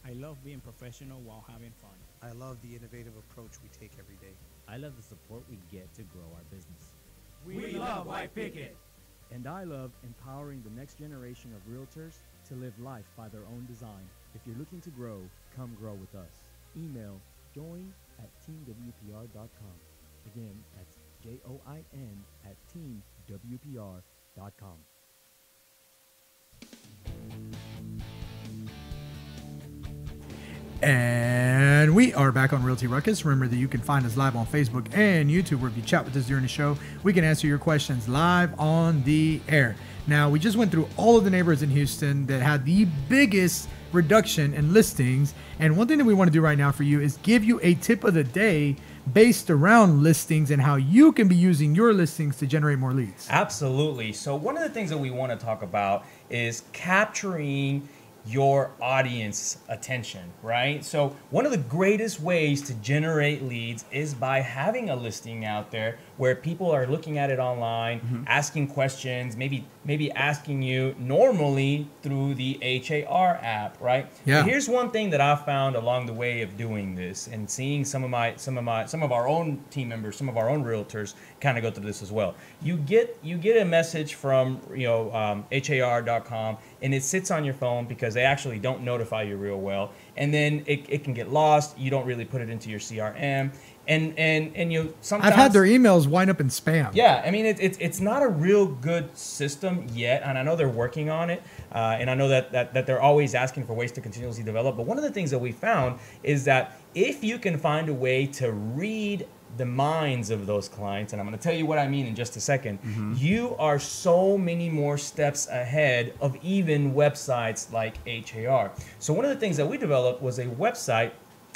I love being professional while having fun. I love the innovative approach we take every day. I love the support we get to grow our business. We love White Picket. And I love empowering the next generation of realtors to live life by their own design. If you're looking to grow, come grow with us. Email join@teamwpr.com. Again, that's join@teamwpr.com. And we are back on Realty Ruckus. Remember that you can find us live on Facebook and YouTube, where if you chat with us during the show, we can answer your questions live on the air. Now, we just went through all of the neighborhoods in Houston that had the biggest reduction in listings. And one thing that we want to do right now for you is give you a tip of the day based around listings and how you can be using your listings to generate more leads. Absolutely. So one of the things that we want to talk about is capturing your audience attention, right? So one of the greatest ways to generate leads is by having a listing out there where people are looking at it online, asking questions, maybe asking you normally through the HAR app, right? Yeah. But here's one thing that I found along the way of doing this and seeing some of our own team members, some of our own realtors kind of go through this as well. You get a message from HAR.com, and it sits on your phone because they actually don't notify you real well, and then it can get lost. You don't really put it into your CRM, and you sometimes I've had their emails wind up in spam. Yeah, I mean it's not a real good system yet, and I know they're working on it, and I know that they're always asking for ways to continuously develop. But one of the things that we found is that if you can find a way to read the minds of those clients, and I'm going to tell you what I mean in just a second, you are so many more steps ahead of even websites like HAR. So one of the things that we developed was a website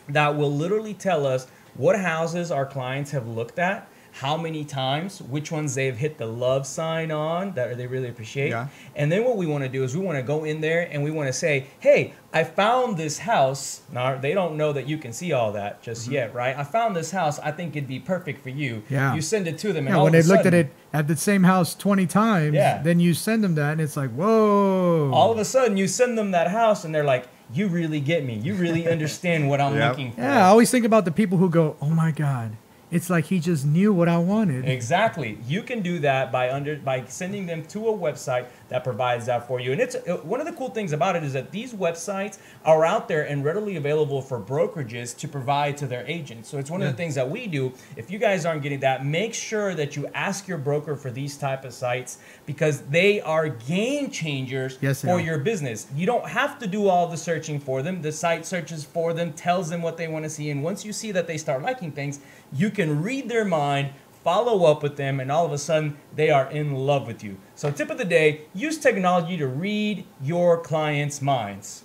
that will literally tell us what houses our clients have looked at, how many times, which ones they've hit the love sign on that they really appreciate. Yeah. And then what we want to do is we want to go in there and we want to say, hey, I found this house. Now, they don't know that you can see all that just yet, right? I found this house. I think it'd be perfect for you. Yeah. You send it to them. And all when of they looked at it at the same house 20 times, then you send them that and it's like, whoa. All of a sudden you send them that house and they're like, you really get me. You really understand what I'm looking for. Yeah, I always think about the people who go, oh my God. It's like he just knew what I wanted. Exactly. You can do that by sending them to a website that provides that for you. And it's one of the cool things about it is that these websites are out there and readily available for brokerages to provide to their agents. So it's one of the things that we do. If you guys aren't getting that, make sure that you ask your broker for these type of sites because they are game changers for your business. You don't have to do all the searching for them. The site searches for them, tells them what they want to see. And once you see that they start liking things, you can read their mind, follow up with them, and all of a sudden they are in love with you. So tip of the day, use technology to read your clients' minds.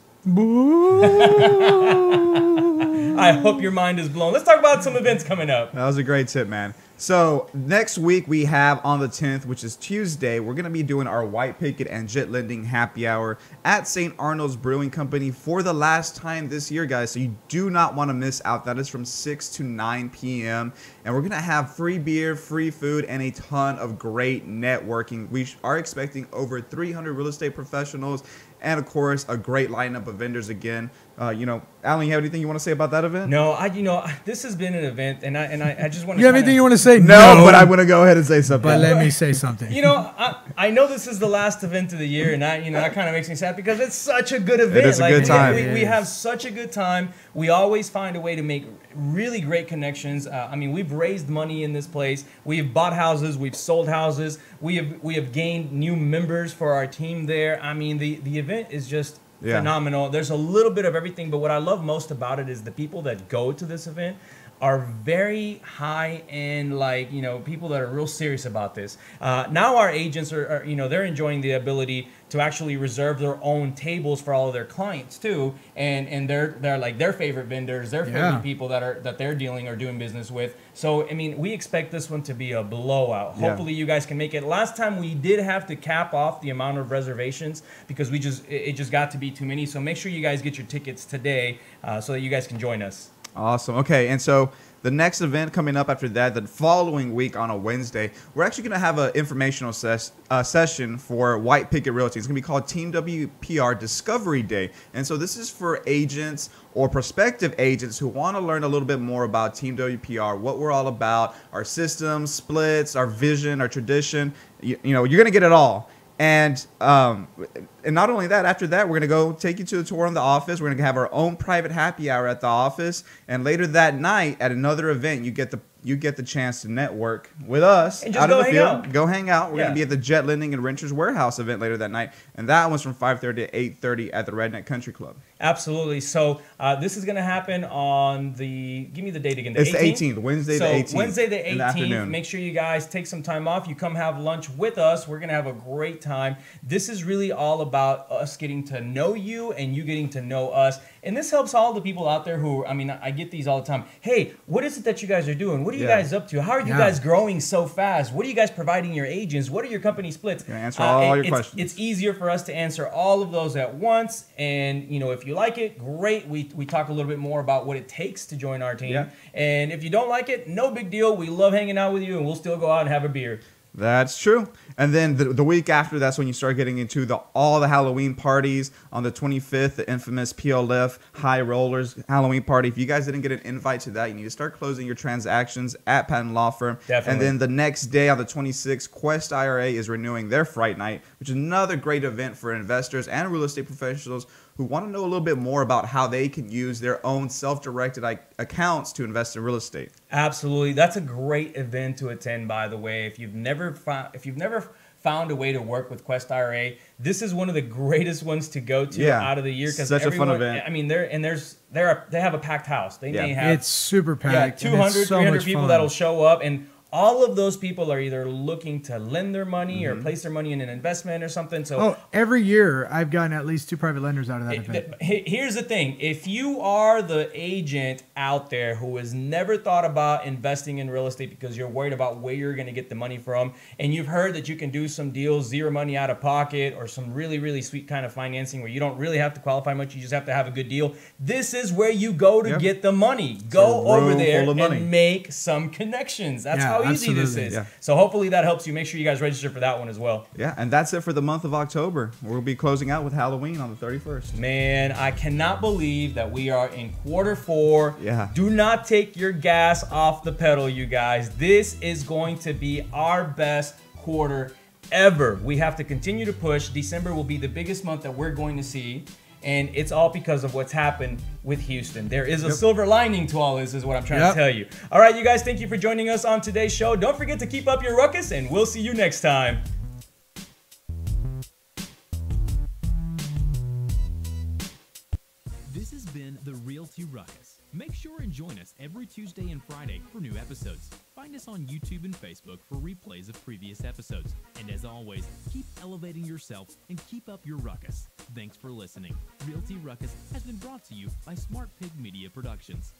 I hope your mind is blown. Let's talk about some events coming up. That was a great tip, man. So next week we have on the 10th, which is Tuesday, we're going to be doing our White Picket and Jet Lending happy hour at St. Arnold's Brewing Company for the last time this year, guys. So you do not want to miss out. That is from 6 to 9 p.m. And we're going to have free beer, free food, and a ton of great networking. We are expecting over 300 real estate professionals and, of course, a great lineup of vendors again. Alan, you have anything you want to say about that event? No, this has been an event, and I just want to. You have anything you want to say? No, but I'm going to go ahead and say something. But let me say something. I know this is the last event of the year, and that kind of makes me sad because it's such a good event. It is a good time. We have such a good time. We always find a way to make really great connections. We've raised money in this place. We've bought houses. We've sold houses. We have gained new members for our team there. The event is just phenomenal. There's a little bit of everything, but what I love most about it is the people that go to this event are very high end, people that are real serious about this. Now our agents are they're enjoying the ability to actually reserve their own tables for all of their clients too, and they're like their favorite vendors, their favorite people that they're dealing or doing business with. So I mean, we expect this one to be a blowout. Hopefully you guys can make it. Last time we did have to cap off the amount of reservations because it just got to be too many. So make sure you guys get your tickets today so that you guys can join us. Awesome. Okay, and so the next event coming up after that, the following week on a Wednesday, we're actually going to have an informational session for White Picket Realty. It's going to be called Team WPR Discovery Day. And so this is for agents or prospective agents who want to learn a little bit more about Team WPR, what we're all about, our systems, splits, our vision, our tradition. You know, you're going to get it all. And not only that, after that, we're going to go take you to a tour in the office. We're going to have our own private happy hour at the office. And later that night at another event, you get the chance to network with us and just out of the field. Go hang out. We're going to be at the Jet Lending and Renters Warehouse event later that night. And that one's from 5:30 to 8:30 at the Redneck Country Club. Absolutely. So this is going to happen on give me the date again. It's the 18th, Wednesday the 18th. So Wednesday the 18th. In the afternoon. Make sure you guys take some time off. You come have lunch with us. We're going to have a great time. This is really all about us getting to know you and you getting to know us. And this helps all the people out there who, I mean, I get these all the time. Hey, what is it that you guys are doing? What are you guys up to? How are you guys growing so fast? What are you guys providing your agents? What are your company splits? Answer all your questions. It's easier for us to answer all of those at once. And, you know, if you like it, great. We talk a little bit more about what it takes to join our team. Yeah. And if you don't like it, no big deal. We love hanging out with you and we'll still go out and have a beer. That's true. And then the week after, that's when you start getting into all the Halloween parties. On the 25th, the infamous PLF High Rollers Halloween party. If you guys didn't get an invite to that, you need to start closing your transactions at Patton Law Firm. Definitely. And then the next day, on the 26th, Quest IRA is renewing their Fright Night, which is another great event for investors and real estate professionals who want to know a little bit more about how they can use their own self-directed accounts to invest in real estate. Absolutely. That's a great event to attend, by the way. If you've never found a way to work with Quest IRA, this is one of the greatest ones to go to out of the year, because such a fun event. I mean, they have a packed house. They may have it's super packed. 200, 300 people that'll show up, and all of those people are either looking to lend their money or place their money in an investment or something. So every year I've gotten at least 2 private lenders out of that event. Here's the thing. If you are the agent out there who has never thought about investing in real estate because you're worried about where you're going to get the money from, and you've heard that you can do some deals, zero money out of pocket, or some really, really sweet kind of financing where you don't really have to qualify much, you just have to have a good deal, this is where you go to get the money. Go over there and make some connections. That's how easy this is. So hopefully that helps you. Make sure you guys register for that one as well. Yeah, and that's it for the month of October. We'll be closing out with Halloween on the 31st. Man, I cannot believe that we are in quarter 4. Yeah. Do not take your gas off the pedal, you guys. This is going to be our best quarter ever. We have to continue to push. December will be the biggest month that we're going to see. And it's all because of what's happened with Houston. There is a silver lining to all this, is what I'm trying to tell you. All right, you guys, thank you for joining us on today's show. Don't forget to keep up your ruckus, and we'll see you next time. This has been the Realty Ruckus. Make sure and join us every Tuesday and Friday for new episodes. Find us on YouTube and Facebook for replays of previous episodes. And as always, keep elevating yourself and keep up your ruckus. Thanks for listening. Realty Ruckus has been brought to you by Smart Pig Media Productions.